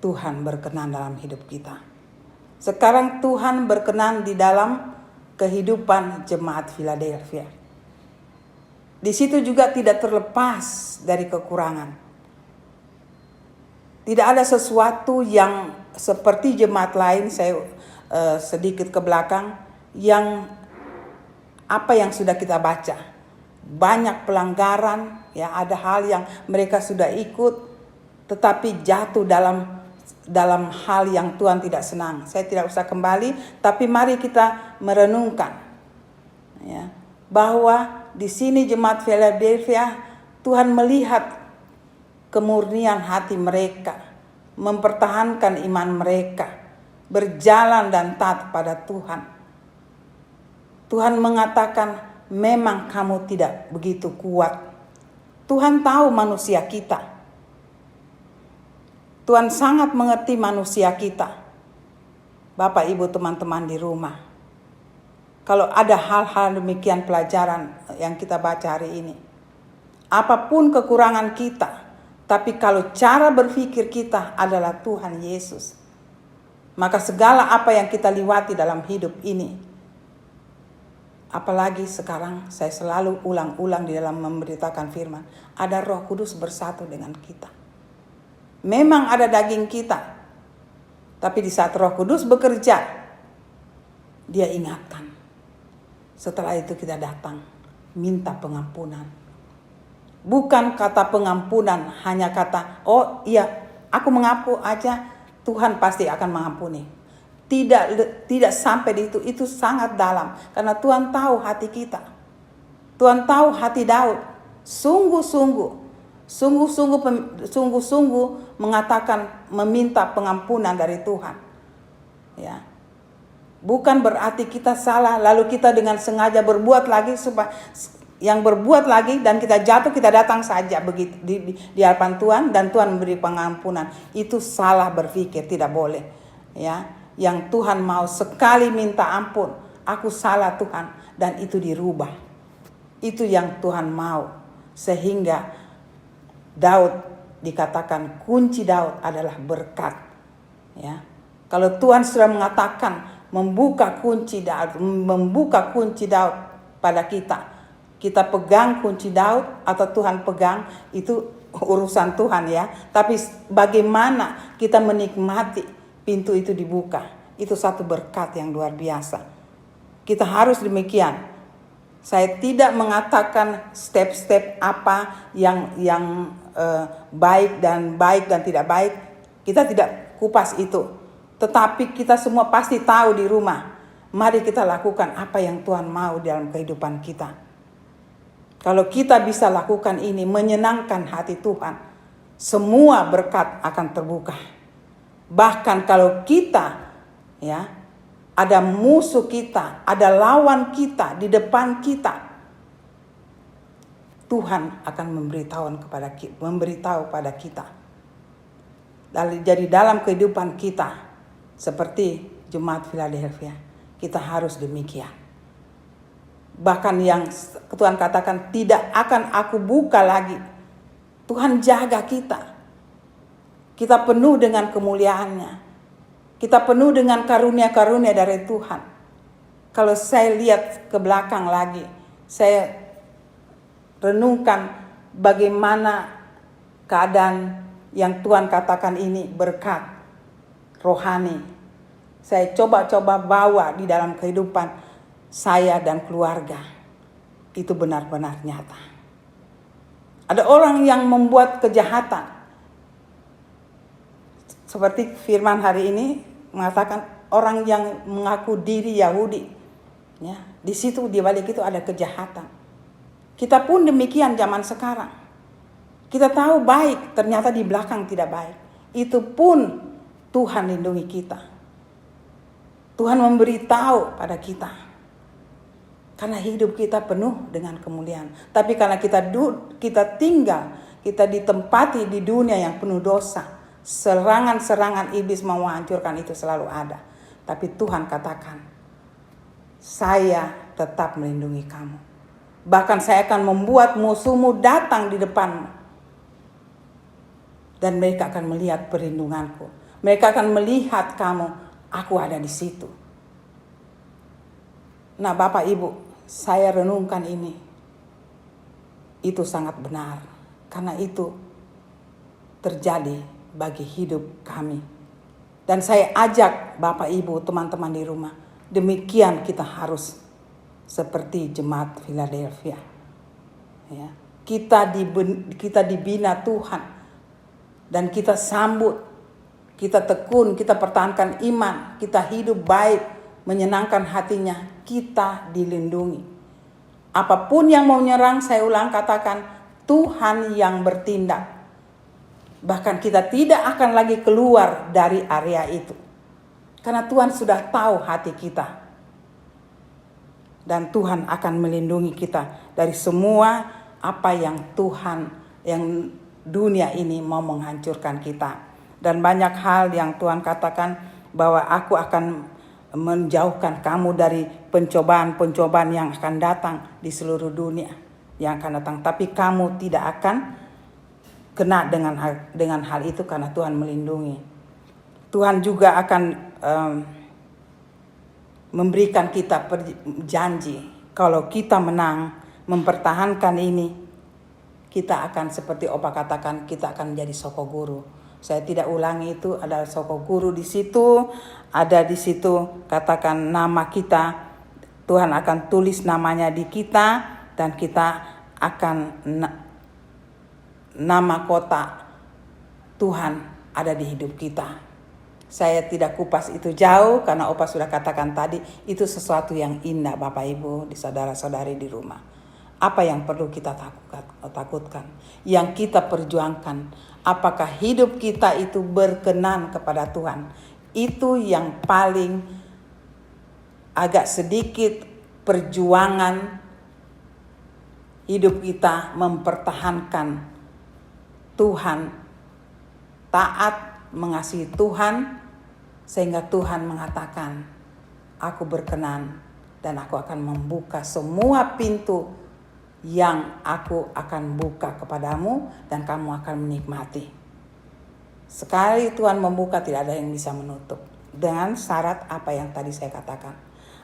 Tuhan berkenan dalam hidup kita. Sekarang Tuhan berkenan di dalam kehidupan jemaat Philadelphia. Di situ juga tidak terlepas dari kekurangan. Tidak ada sesuatu yang seperti jemaat lain, saya sedikit ke belakang, yang apa yang sudah kita baca. Banyak pelanggaran, ya, ada hal yang mereka sudah ikut, tetapi jatuh dalam hal yang Tuhan tidak senang. Saya tidak usah kembali, tapi mari kita merenungkan, ya, bahwa di sini jemaat Philadelphia, Tuhan melihat kemurnian hati mereka, mempertahankan iman mereka, berjalan dan taat pada Tuhan. Tuhan mengatakan, memang kamu tidak begitu kuat. Tuhan tahu manusia kita. Tuhan sangat mengerti manusia kita. Bapak, Ibu, teman-teman di rumah. Kalau ada hal-hal demikian pelajaran yang kita baca hari ini. Apapun kekurangan kita, tapi kalau cara berpikir kita adalah Tuhan Yesus, maka segala apa yang kita lewati dalam hidup ini, apalagi sekarang saya selalu ulang-ulang di dalam memberitakan firman, ada Roh Kudus bersatu dengan kita. Memang ada daging kita, tapi di saat Roh Kudus bekerja, Dia ingatkan. Setelah itu kita datang, minta pengampunan. Bukan kata pengampunan, hanya kata, oh iya, aku mengaku aja, Tuhan pasti akan mengampuni. Tidak sampai di itu sangat dalam. Karena Tuhan tahu hati kita. Tuhan tahu hati Daud. Sungguh-sungguh mengatakan, meminta pengampunan dari Tuhan. Ya. Bukan berarti kita salah, lalu kita dengan sengaja berbuat lagi, supaya yang berbuat lagi dan kita jatuh, kita datang saja begitu di hadapan Tuhan dan Tuhan memberi pengampunan. Itu salah berpikir, tidak boleh. Ya, yang Tuhan mau sekali minta ampun, aku salah Tuhan, dan itu dirubah. Itu yang Tuhan mau. Sehingga Daud dikatakan kunci Daud adalah berkat. Ya. Kalau Tuhan sudah mengatakan membuka kunci Daud pada kita pegang kunci Daud atau Tuhan pegang, itu urusan Tuhan, ya. Tapi bagaimana kita menikmati pintu itu dibuka, itu satu berkat yang luar biasa. Kita harus demikian. Saya tidak mengatakan step-step apa yang baik dan tidak baik. Kita tidak kupas itu. Tetapi kita semua pasti tahu di rumah. Mari kita lakukan apa yang Tuhan mau dalam kehidupan kita. Kalau kita bisa lakukan ini, menyenangkan hati Tuhan, semua berkat akan terbuka. Bahkan kalau kita, ya, ada musuh kita, ada lawan kita di depan kita, Tuhan akan memberitahu pada kita. Jadi dalam kehidupan kita, seperti jemaat Philadelphia, kita harus demikian. Bahkan yang Tuhan katakan, tidak akan aku buka lagi. Tuhan jaga kita. Kita penuh dengan kemuliaannya. Kita penuh dengan karunia-karunia dari Tuhan. Kalau saya lihat ke belakang lagi, saya renungkan bagaimana keadaan yang Tuhan katakan ini berkat rohani. Saya coba-coba bawa di dalam kehidupan saya dan keluarga. Itu benar-benar nyata. Ada orang yang membuat kejahatan. Seperti firman hari ini mengatakan orang yang mengaku diri Yahudi. Ya, di situ di balik itu ada kejahatan. Kita pun demikian zaman sekarang. Kita tahu baik, ternyata di belakang tidak baik. Itu pun Tuhan lindungi kita. Tuhan memberitahu pada kita. Karena hidup kita penuh dengan kemuliaan. Tapi karena kita tinggal, kita ditempati di dunia yang penuh dosa. Serangan-serangan iblis mau menghancurkan itu selalu ada. Tapi Tuhan katakan, saya tetap melindungi kamu. Bahkan saya akan membuat musuhmu datang di depanmu. Dan mereka akan melihat perlindunganku. Mereka akan melihat kamu, aku ada di situ. Nah, Bapak Ibu, saya renungkan ini. Itu sangat benar. Karena itu terjadi bagi hidup kami. Dan saya ajak Bapak Ibu, teman-teman di rumah, demikian kita harus seperti jemaat Philadelphia. Ya, kita dibina Tuhan dan kita sambut, kita tekun, kita pertahankan iman, kita hidup baik, menyenangkan hatinya, kita dilindungi. Apapun yang mau nyerang, saya ulang katakan, Tuhan yang bertindak. Bahkan kita tidak akan lagi keluar dari area itu. Karena Tuhan sudah tahu hati kita. Dan Tuhan akan melindungi kita dari semua apa yang yang dunia ini mau menghancurkan kita. Dan banyak hal yang Tuhan katakan bahwa aku akan menjauhkan kamu dari pencobaan-pencobaan yang akan datang di seluruh dunia yang akan datang. Tapi kamu tidak akan kena dengan hal itu karena Tuhan melindungi. Tuhan juga akan memberikan kita janji. Kalau kita menang, mempertahankan ini, kita akan seperti Opa katakan, kita akan menjadi soko guru. Saya tidak ulangi itu, ada soko guru di situ, ada di situ katakan nama kita, Tuhan akan tulis namanya di kita dan kita akan nama kota Tuhan ada di hidup kita. Saya tidak kupas itu jauh karena Opa sudah katakan tadi itu sesuatu yang indah Bapak Ibu, di saudara-saudari di rumah. Apa yang perlu kita takutkan? Yang kita perjuangkan, apakah hidup kita itu berkenan kepada Tuhan? Itu yang paling agak sedikit perjuangan hidup kita mempertahankan Tuhan, taat, mengasihi Tuhan, sehingga Tuhan mengatakan, aku berkenan dan aku akan membuka semua pintu yang aku akan buka kepadamu dan kamu akan menikmati. Sekali Tuhan membuka, tidak ada yang bisa menutup. Dengan syarat apa yang tadi saya katakan.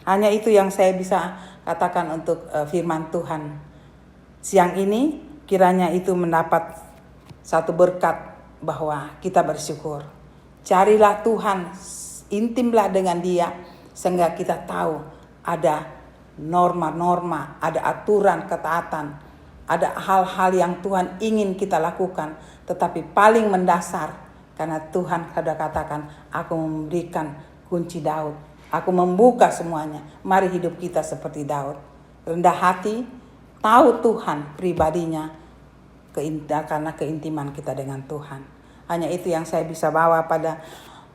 Hanya itu yang saya bisa katakan untuk firman Tuhan. Siang ini kiranya itu mendapat satu berkat bahwa kita bersyukur. Carilah Tuhan, intimlah dengan Dia, sehingga kita tahu ada norma-norma, ada aturan ketaatan, ada hal-hal yang Tuhan ingin kita lakukan. Tetapi paling mendasar, karena Tuhan sudah katakan, aku memberikan kunci Daud, aku membuka semuanya. Mari hidup kita seperti Daud, rendah hati, tahu Tuhan pribadinya, karena keintiman kita dengan Tuhan. Hanya itu yang saya bisa bawa pada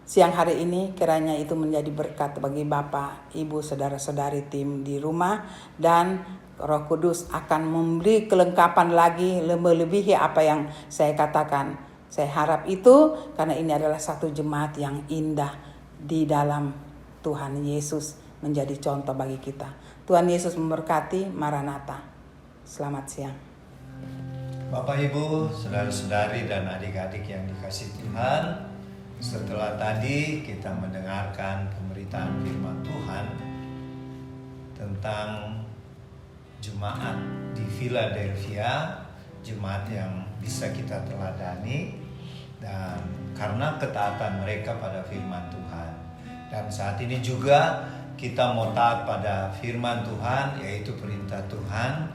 siang hari ini. Kiranya itu menjadi berkat bagi Bapak, Ibu, saudara-saudari tim di rumah. Dan Roh Kudus akan memberi kelengkapan lagi, melebihi apa yang saya katakan. Saya harap itu karena ini adalah satu jemaat yang indah di dalam Tuhan Yesus menjadi contoh bagi kita. Tuhan Yesus memberkati. Maranatha. Selamat siang. Bapak Ibu, saudara-saudari dan adik-adik yang dikasihi Tuhan, setelah tadi kita mendengarkan pemberitaan firman Tuhan tentang jemaat di Philadelphia, jemaat yang bisa kita teladani dan karena ketaatan mereka pada firman Tuhan. Dan saat ini juga kita mau taat pada firman Tuhan, yaitu perintah Tuhan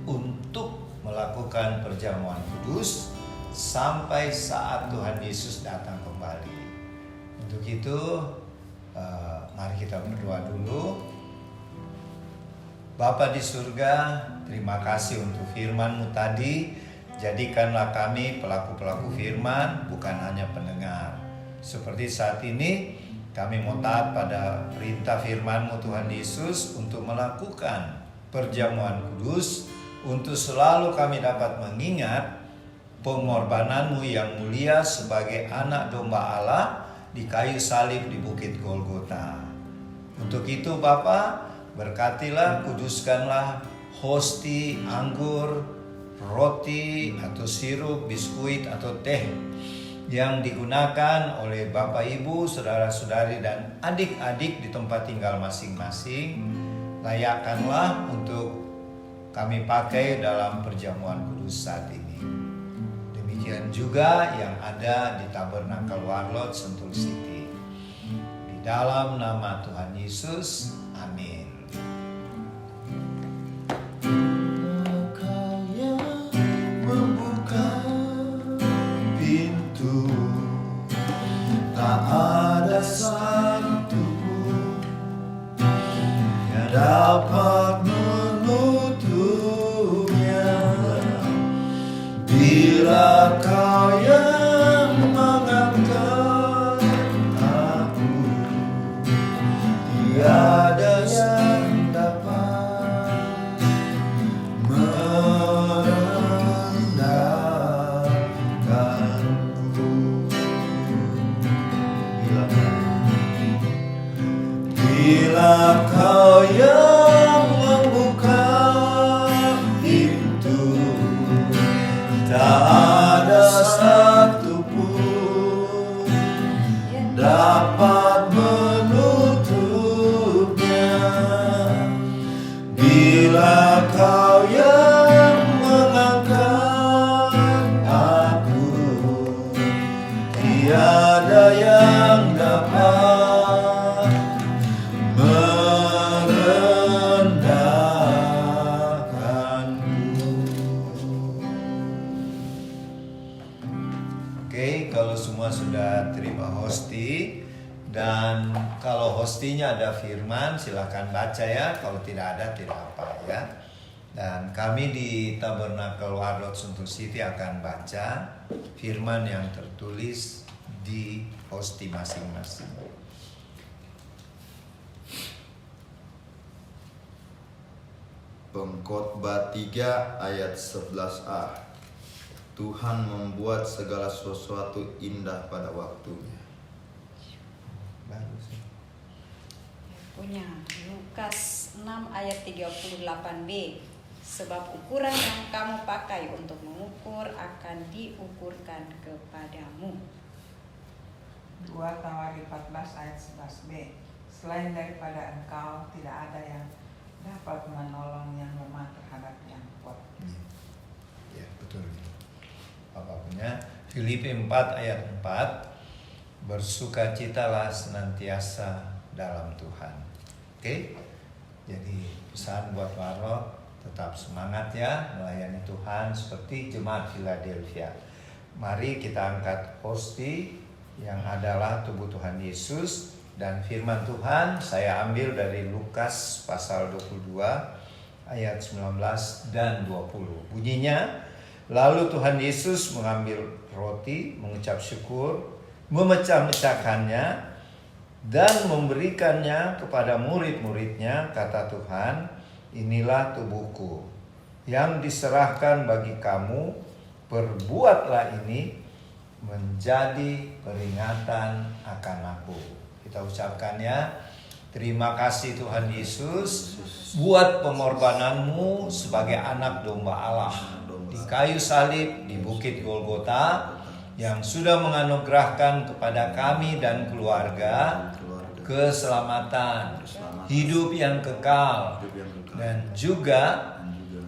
untuk melakukan perjamuan kudus sampai saat Tuhan Yesus datang kembali. Untuk itu, mari kita berdoa dulu. Bapa di surga, terima kasih untuk firman-Mu tadi. Jadikanlah kami pelaku-pelaku firman, bukan hanya pendengar. Seperti saat ini, kami mau taat pada perintah firman-Mu Tuhan Yesus untuk melakukan perjamuan kudus, untuk selalu kami dapat mengingat pengorbanan-Mu yang mulia sebagai anak domba Allah di kayu salib di Bukit Golgota. Untuk itu Bapa, berkatilah, kuduskanlah hosti, anggur, roti atau sirup, biskuit atau teh yang digunakan oleh Bapak Ibu, saudara-saudari dan adik-adik di tempat tinggal masing-masing. Layakkanlah untuk kami pakai dalam perjamuan kudus saat ini. Demikian juga yang ada di Tabernakel Warlot Sentul City. Di dalam nama Tuhan Yesus, amin. Kau yang membuka pintu, tak ada satu pun yang dapat menutupnya. Bila Kau yang mengangkat aku, tiada yang dapat merendahkanku. Bila Kau yang membuka pintu, tak ada satu pun dapat menutupnya. Bila Kau yang mengangkat aku, tiada yang dapat merendahkanku. Oke, kalau semua sudah terima hosti, dan kalau hostinya ada firman silakan baca ya, kalau tidak ada tidak apa ya. Dan kami di Tabernakel Warlot Sentul City akan baca firman yang tertulis di hosti masing-masing. Pengkhotbah 3 ayat 11a. Tuhan membuat segala sesuatu indah pada waktunya. Bagus. Punya Lukas 6 ayat 38b. Sebab ukuran yang kamu pakai untuk mengukur akan diukurkan kepadamu. 2 Tawari 14 ayat 11b. Selain daripada engkau tidak ada yang dapat menolong yang lemah terhadap yang kuat. Ya, betul. Bapak punya Filipi 4 ayat 4. Bersukacitalah senantiasa dalam Tuhan. Oke? Jadi pesan buat Warlot, tetap semangat ya melayani Tuhan seperti jemaat Philadelphia. Mari kita angkat hosti yang adalah tubuh Tuhan Yesus, dan firman Tuhan saya ambil dari Lukas pasal 22 ayat 19 dan 20. Bunyinya, lalu Tuhan Yesus mengambil roti, mengucap syukur, memecah-mecahkannya dan memberikannya kepada murid-muridnya. Kata Tuhan, inilah tubuhku yang diserahkan bagi kamu, perbuatlah ini menjadi peringatan akan aku. Kita ucapkan ya, terima kasih Tuhan Yesus buat pengorbananmu sebagai anak domba Allah di kayu salib di Bukit Golgota, yang sudah menganugerahkan kepada kami dan keluarga keselamatan, hidup yang kekal, dan juga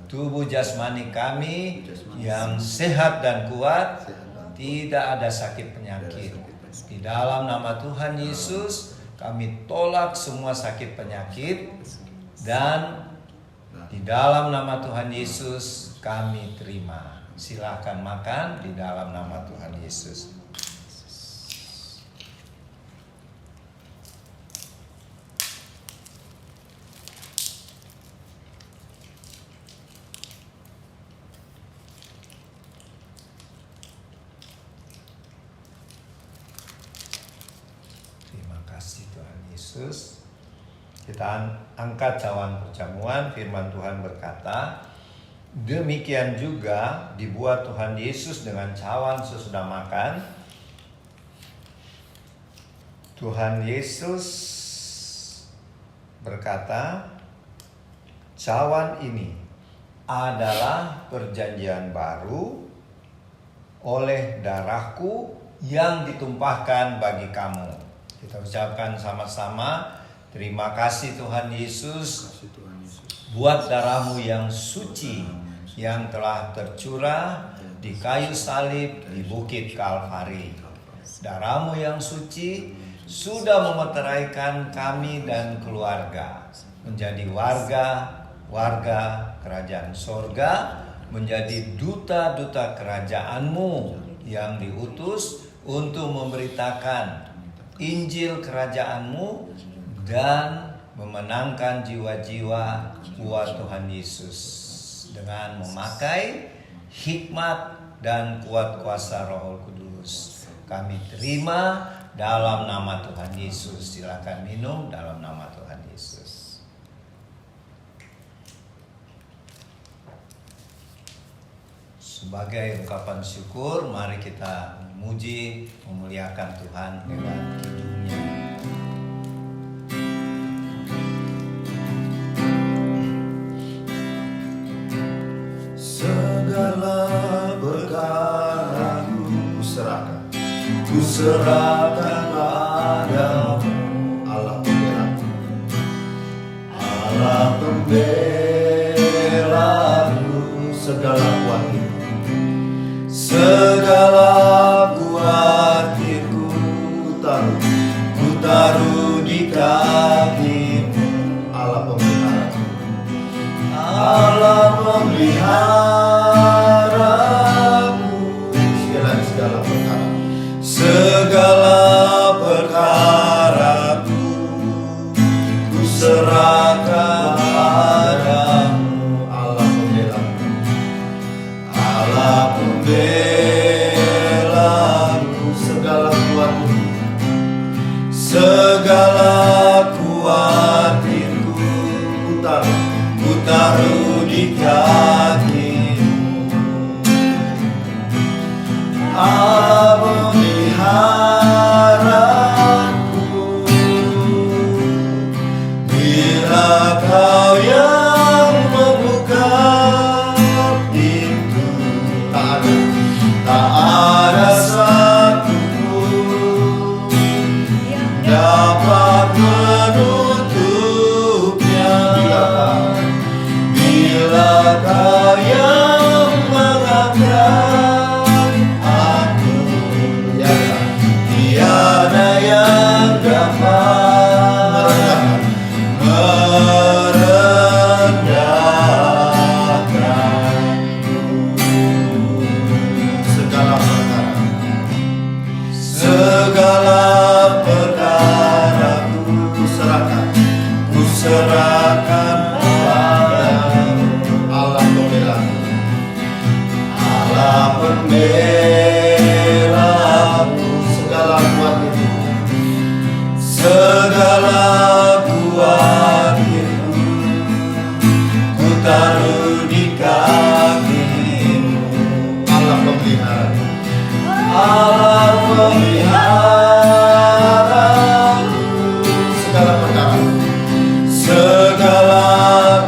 tubuh jasmani kami yang sehat dan kuat, tidak ada sakit penyakit. Di dalam nama Tuhan Yesus kami tolak semua sakit penyakit, dan di dalam nama Tuhan Yesus kami terima. Silakan makan di dalam nama Tuhan Yesus. Terima kasih Tuhan Yesus. Kita angkat cawan perjamuan. Firman Tuhan berkata, demikian juga dibuat Tuhan Yesus dengan cawan sesudah makan. Tuhan Yesus berkata, cawan ini adalah perjanjian baru oleh darahku yang ditumpahkan bagi kamu. Kita ucapkan sama-sama, terima kasih Tuhan Yesus buat darahmu yang suci yang telah tercurah di kayu salib di bukit Kalvari. Darah-Mu yang suci sudah memeteraikan kami dan keluarga menjadi warga kerajaan sorga, menjadi duta-duta kerajaan-Mu yang diutus untuk memberitakan Injil kerajaan-Mu dan memenangkan jiwa-jiwa umat Tuhan Yesus dengan memakai hikmat dan kuat kuasa Roh Kudus. Kami terima dalam nama Tuhan Yesus. Silakan minum dalam nama Tuhan Yesus. Sebagai ungkapan syukur, mari kita memuji, memuliakan Tuhan lewat kidungnya. Segala perkara ku serahkan padamu, Allah pembelaku, Allah pembelaku, segala kuatku ku taruh di kaki-Mu, Allah pemeliharaku, Allah pemeliharaku. Segala perkaraku ku serahkan padamu, Allah pembelaku, Allah pembelaku. Segala kuatku ku taruh di kaki-Mu, Allah memeliharaku. Bila Kau yang membuka pintu, tak ada satupun yang dapat menutupnya. Bila Kau yang mengangkat aku, tiada yang dapat merendahkanku. Segala perkara ku serahkan padamu, Allah pembelaku, Allah pembelaku. Segala kuatku ku taruh di kaki-Mu, Allah pemeliharaku, Allah pemeliharaku. Segala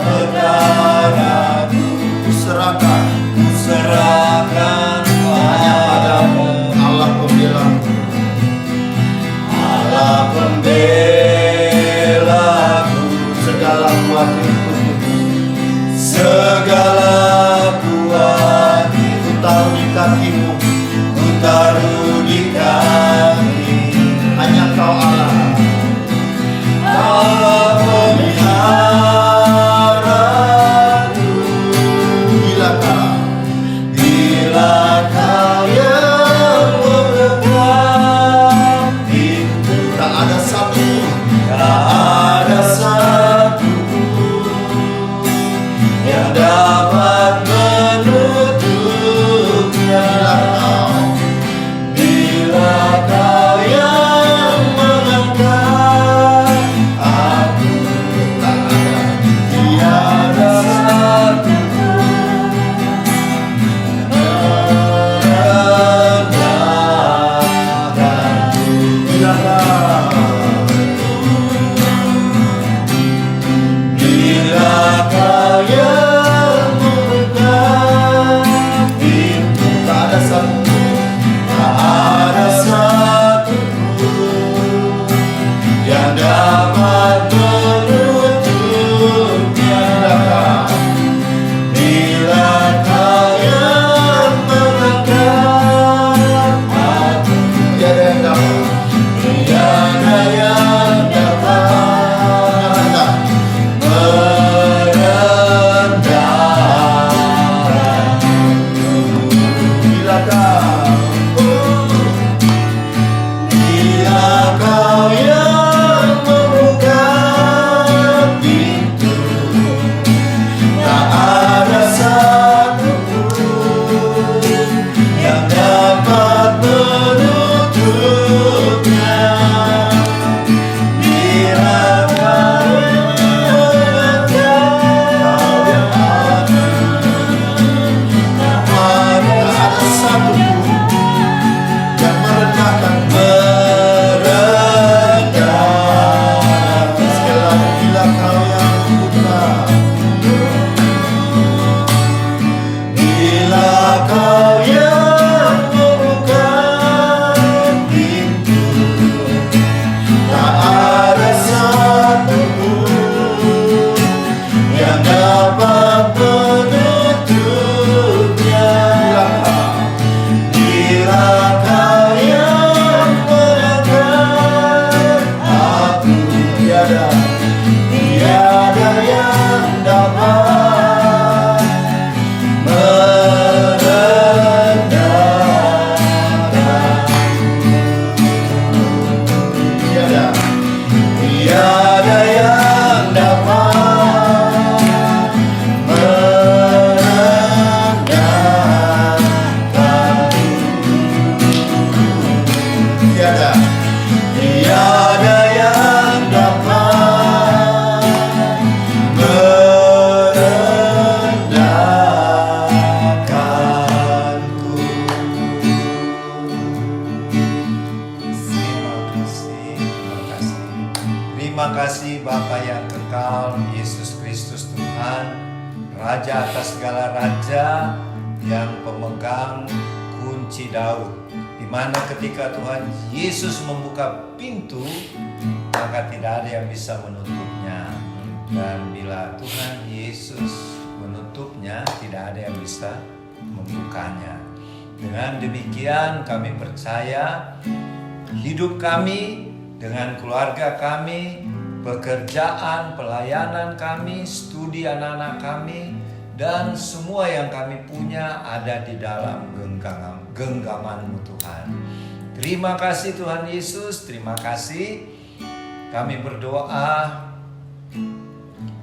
perkara ku serahkan hanya padamu, Allah pembelaku, Allah pembelaku. Segala kuatku ku taruh di kaki-Mu, ku taruh di kaki. Hanya Kau Allah, Allah pemeliharaku. Bila Kau yang membuka pintu, tak ada satupun yang dapat menutupnya. Bila Kau yang hal Yesus Kristus Tuhan, Raja atas segala raja, yang pemegang kunci Daud, di mana ketika Tuhan Yesus membuka pintu, maka tidak ada yang bisa menutupnya. Dan bila Tuhan Yesus menutupnya, tidak ada yang bisa membukanya. Dengan demikian kami percaya hidup kami dengan keluarga kami, pekerjaan, pelayanan kami, studi anak-anak kami, dan semua yang kami punya ada di dalam genggaman-Mu Tuhan. Terima kasih Tuhan Yesus, terima kasih. Kami berdoa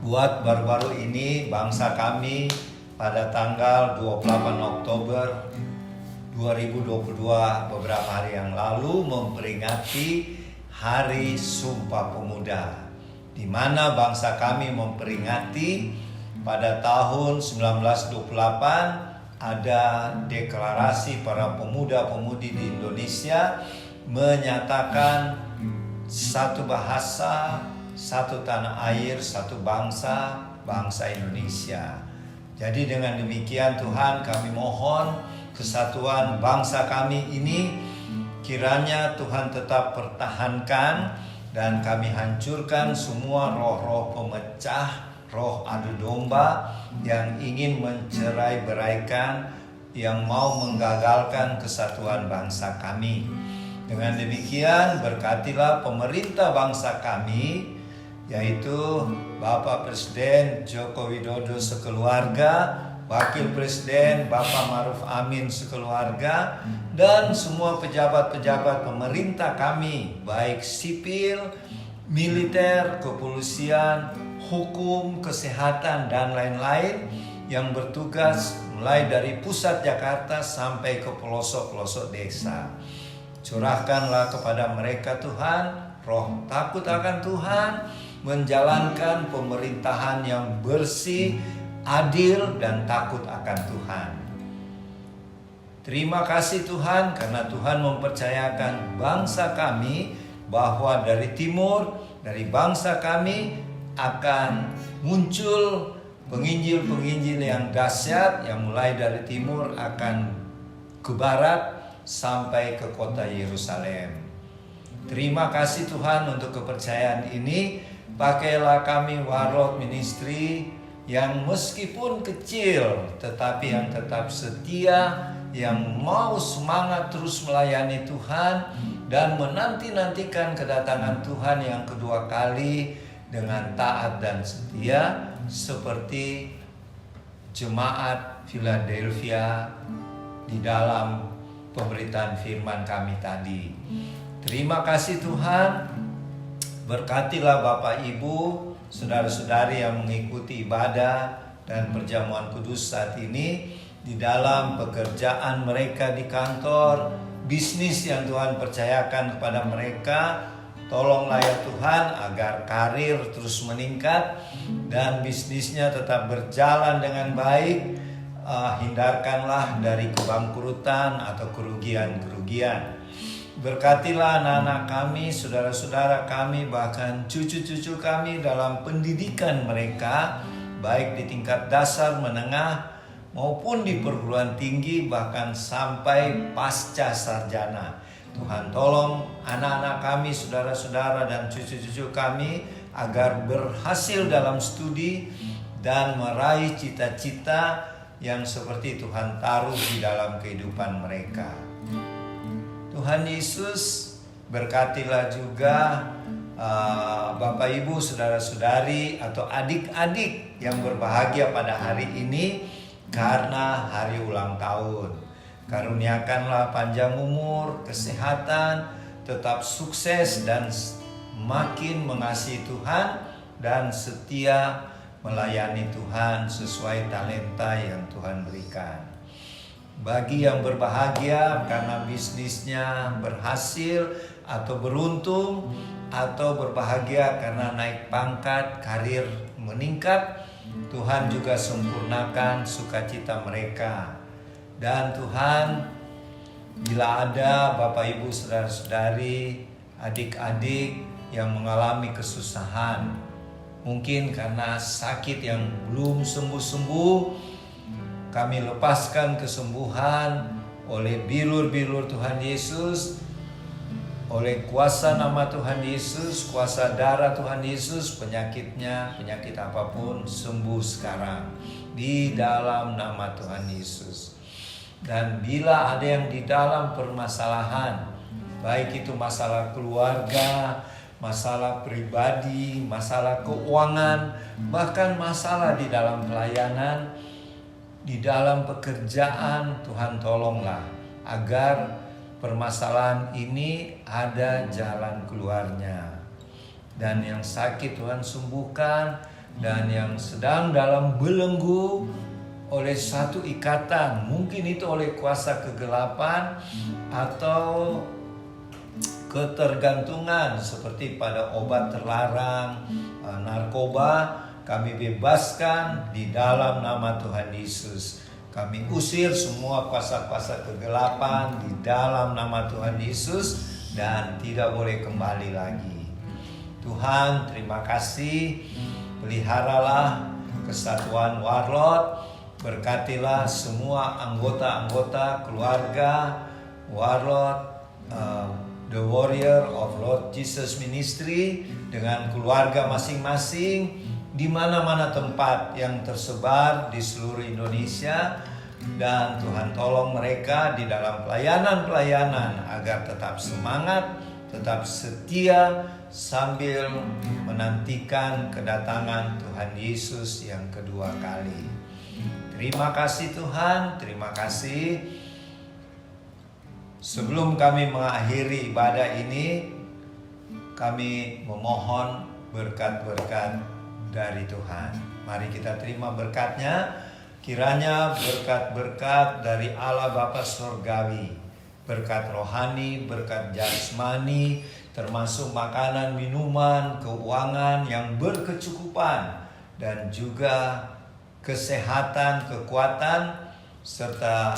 buat baru-baru ini bangsa kami pada tanggal 28 Oktober 2022 beberapa hari yang lalu memperingati Hari Sumpah Pemuda, di mana bangsa kami memperingati pada tahun 1928 ada deklarasi para pemuda-pemudi di Indonesia menyatakan satu bahasa, satu tanah air, satu bangsa, bangsa Indonesia. Jadi dengan demikian Tuhan, kami mohon kesatuan bangsa kami ini kiranya Tuhan tetap pertahankan, dan kami hancurkan semua roh-roh pemecah, roh adu domba yang ingin mencerai-beraikan, yang mau menggagalkan kesatuan bangsa kami. Dengan demikian berkatilah pemerintah bangsa kami, yaitu Bapak Presiden Joko Widodo sekeluarga, Wakil Presiden Bapak Ma'ruf Amin sekeluarga, dan semua pejabat-pejabat pemerintah kami, baik sipil, militer, kepolisian, hukum, kesehatan, dan lain-lain yang bertugas mulai dari pusat Jakarta sampai ke pelosok-pelosok desa. Curahkanlah kepada mereka Tuhan roh takut akan Tuhan, menjalankan pemerintahan yang bersih, adil, dan takut akan Tuhan. Terima kasih Tuhan, karena Tuhan mempercayakan bangsa kami bahwa dari timur, dari bangsa kami akan muncul penginjil-penginjil yang dahsyat, yang mulai dari timur akan ke barat sampai ke kota Yerusalem. Terima kasih Tuhan untuk kepercayaan ini. Pakailah kami Warot Ministry yang meskipun kecil tetapi yang tetap setia, yang mau semangat terus melayani Tuhan dan menanti-nantikan kedatangan Tuhan yang kedua kali dengan taat dan setia, seperti jemaat Philadelphia di dalam pemberitaan firman kami tadi. Terima kasih Tuhan. Berkatilah Bapak Ibu, saudara-saudari yang mengikuti ibadah dan perjamuan kudus saat ini, di dalam pekerjaan mereka di kantor, bisnis yang Tuhan percayakan kepada mereka. Tolonglah ya Tuhan agar karir terus meningkat dan bisnisnya tetap berjalan dengan baik. Hindarkanlah dari kebangkrutan atau kerugian-kerugian. Berkatilah anak-anak kami, saudara-saudara kami, bahkan cucu-cucu kami dalam pendidikan mereka, baik di tingkat dasar, menengah, maupun di perguruan tinggi, bahkan sampai pasca sarjana. Tuhan tolong anak-anak kami, saudara-saudara dan cucu-cucu kami agar berhasil dalam studi dan meraih cita-cita yang seperti Tuhan taruh di dalam kehidupan mereka. Tuhan Yesus, berkatilah juga Bapak Ibu, saudara-saudari atau adik-adik yang berbahagia pada hari ini karena hari ulang tahun. Karuniakanlah panjang umur, kesehatan, tetap sukses dan makin mengasihi Tuhan dan setia melayani Tuhan sesuai talenta yang Tuhan berikan. Bagi yang berbahagia karena bisnisnya berhasil atau beruntung, atau berbahagia karena naik pangkat, karir meningkat, Tuhan juga sempurnakan sukacita mereka. Dan Tuhan, bila ada Bapak Ibu saudara-saudari, adik-adik yang mengalami kesusahan, Mungkin karena sakit yang belum sembuh-sembuh, kami lepaskan kesembuhan oleh bilur-bilur Tuhan Yesus, oleh kuasa nama Tuhan Yesus, kuasa darah Tuhan Yesus. Penyakitnya, penyakit apapun sembuh sekarang di dalam nama Tuhan Yesus. Dan bila ada yang di dalam permasalahan, baik itu masalah keluarga, masalah pribadi, masalah keuangan, bahkan masalah di dalam pelayanan, di dalam pekerjaan, Tuhan tolonglah agar permasalahan ini ada jalan keluarnya. Dan yang sakit Tuhan sembuhkan, dan yang sedang dalam belenggu oleh satu ikatan, mungkin itu oleh kuasa kegelapan atau ketergantungan seperti pada obat terlarang, narkoba, kami bebaskan di dalam nama Tuhan Yesus. Kami usir semua kuasa-kuasa kegelapan di dalam nama Tuhan Yesus dan tidak boleh kembali lagi. Tuhan, terima kasih. Peliharalah kesatuan Warlord. Berkatilah semua anggota-anggota keluarga Warlord, The Warrior of Lord Jesus Ministry, dengan keluarga masing-masing di mana-mana tempat yang tersebar di seluruh Indonesia. Dan Tuhan tolong mereka di dalam pelayanan-pelayanan agar tetap semangat, tetap setia sambil menantikan kedatangan Tuhan Yesus yang kedua kali. Terima kasih Tuhan, terima kasih. Sebelum kami mengakhiri ibadah ini, kami memohon berkat-berkat dari Tuhan. Mari kita terima berkat-Nya. Kiranya berkat-berkat dari Allah Bapa Surgawi, berkat rohani, berkat jasmani, termasuk makanan, minuman, keuangan yang berkecukupan, dan juga kesehatan, kekuatan, serta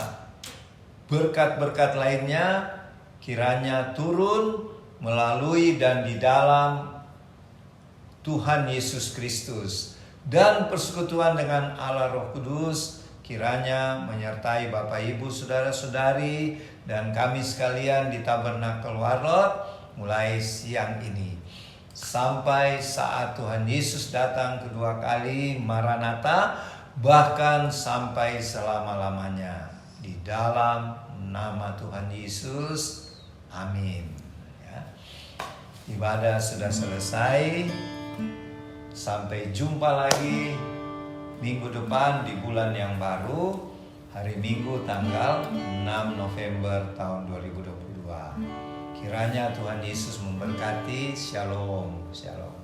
berkat-berkat lainnya kiranya turun melalui dan di dalam Tuhan Yesus Kristus, dan persekutuan dengan Allah Roh Kudus kiranya menyertai Bapak Ibu saudara-saudari dan kami sekalian di Tabernakel Warlord mulai siang ini sampai saat Tuhan Yesus datang kedua kali, Maranatha, bahkan sampai selama-lamanya. Di dalam nama Tuhan Yesus, amin. Ya. Ibadah sudah selesai. Sampai jumpa lagi minggu depan di bulan yang baru, hari Minggu tanggal 6 November tahun 2022. Kiranya Tuhan Yesus memberkati. Shalom, shalom.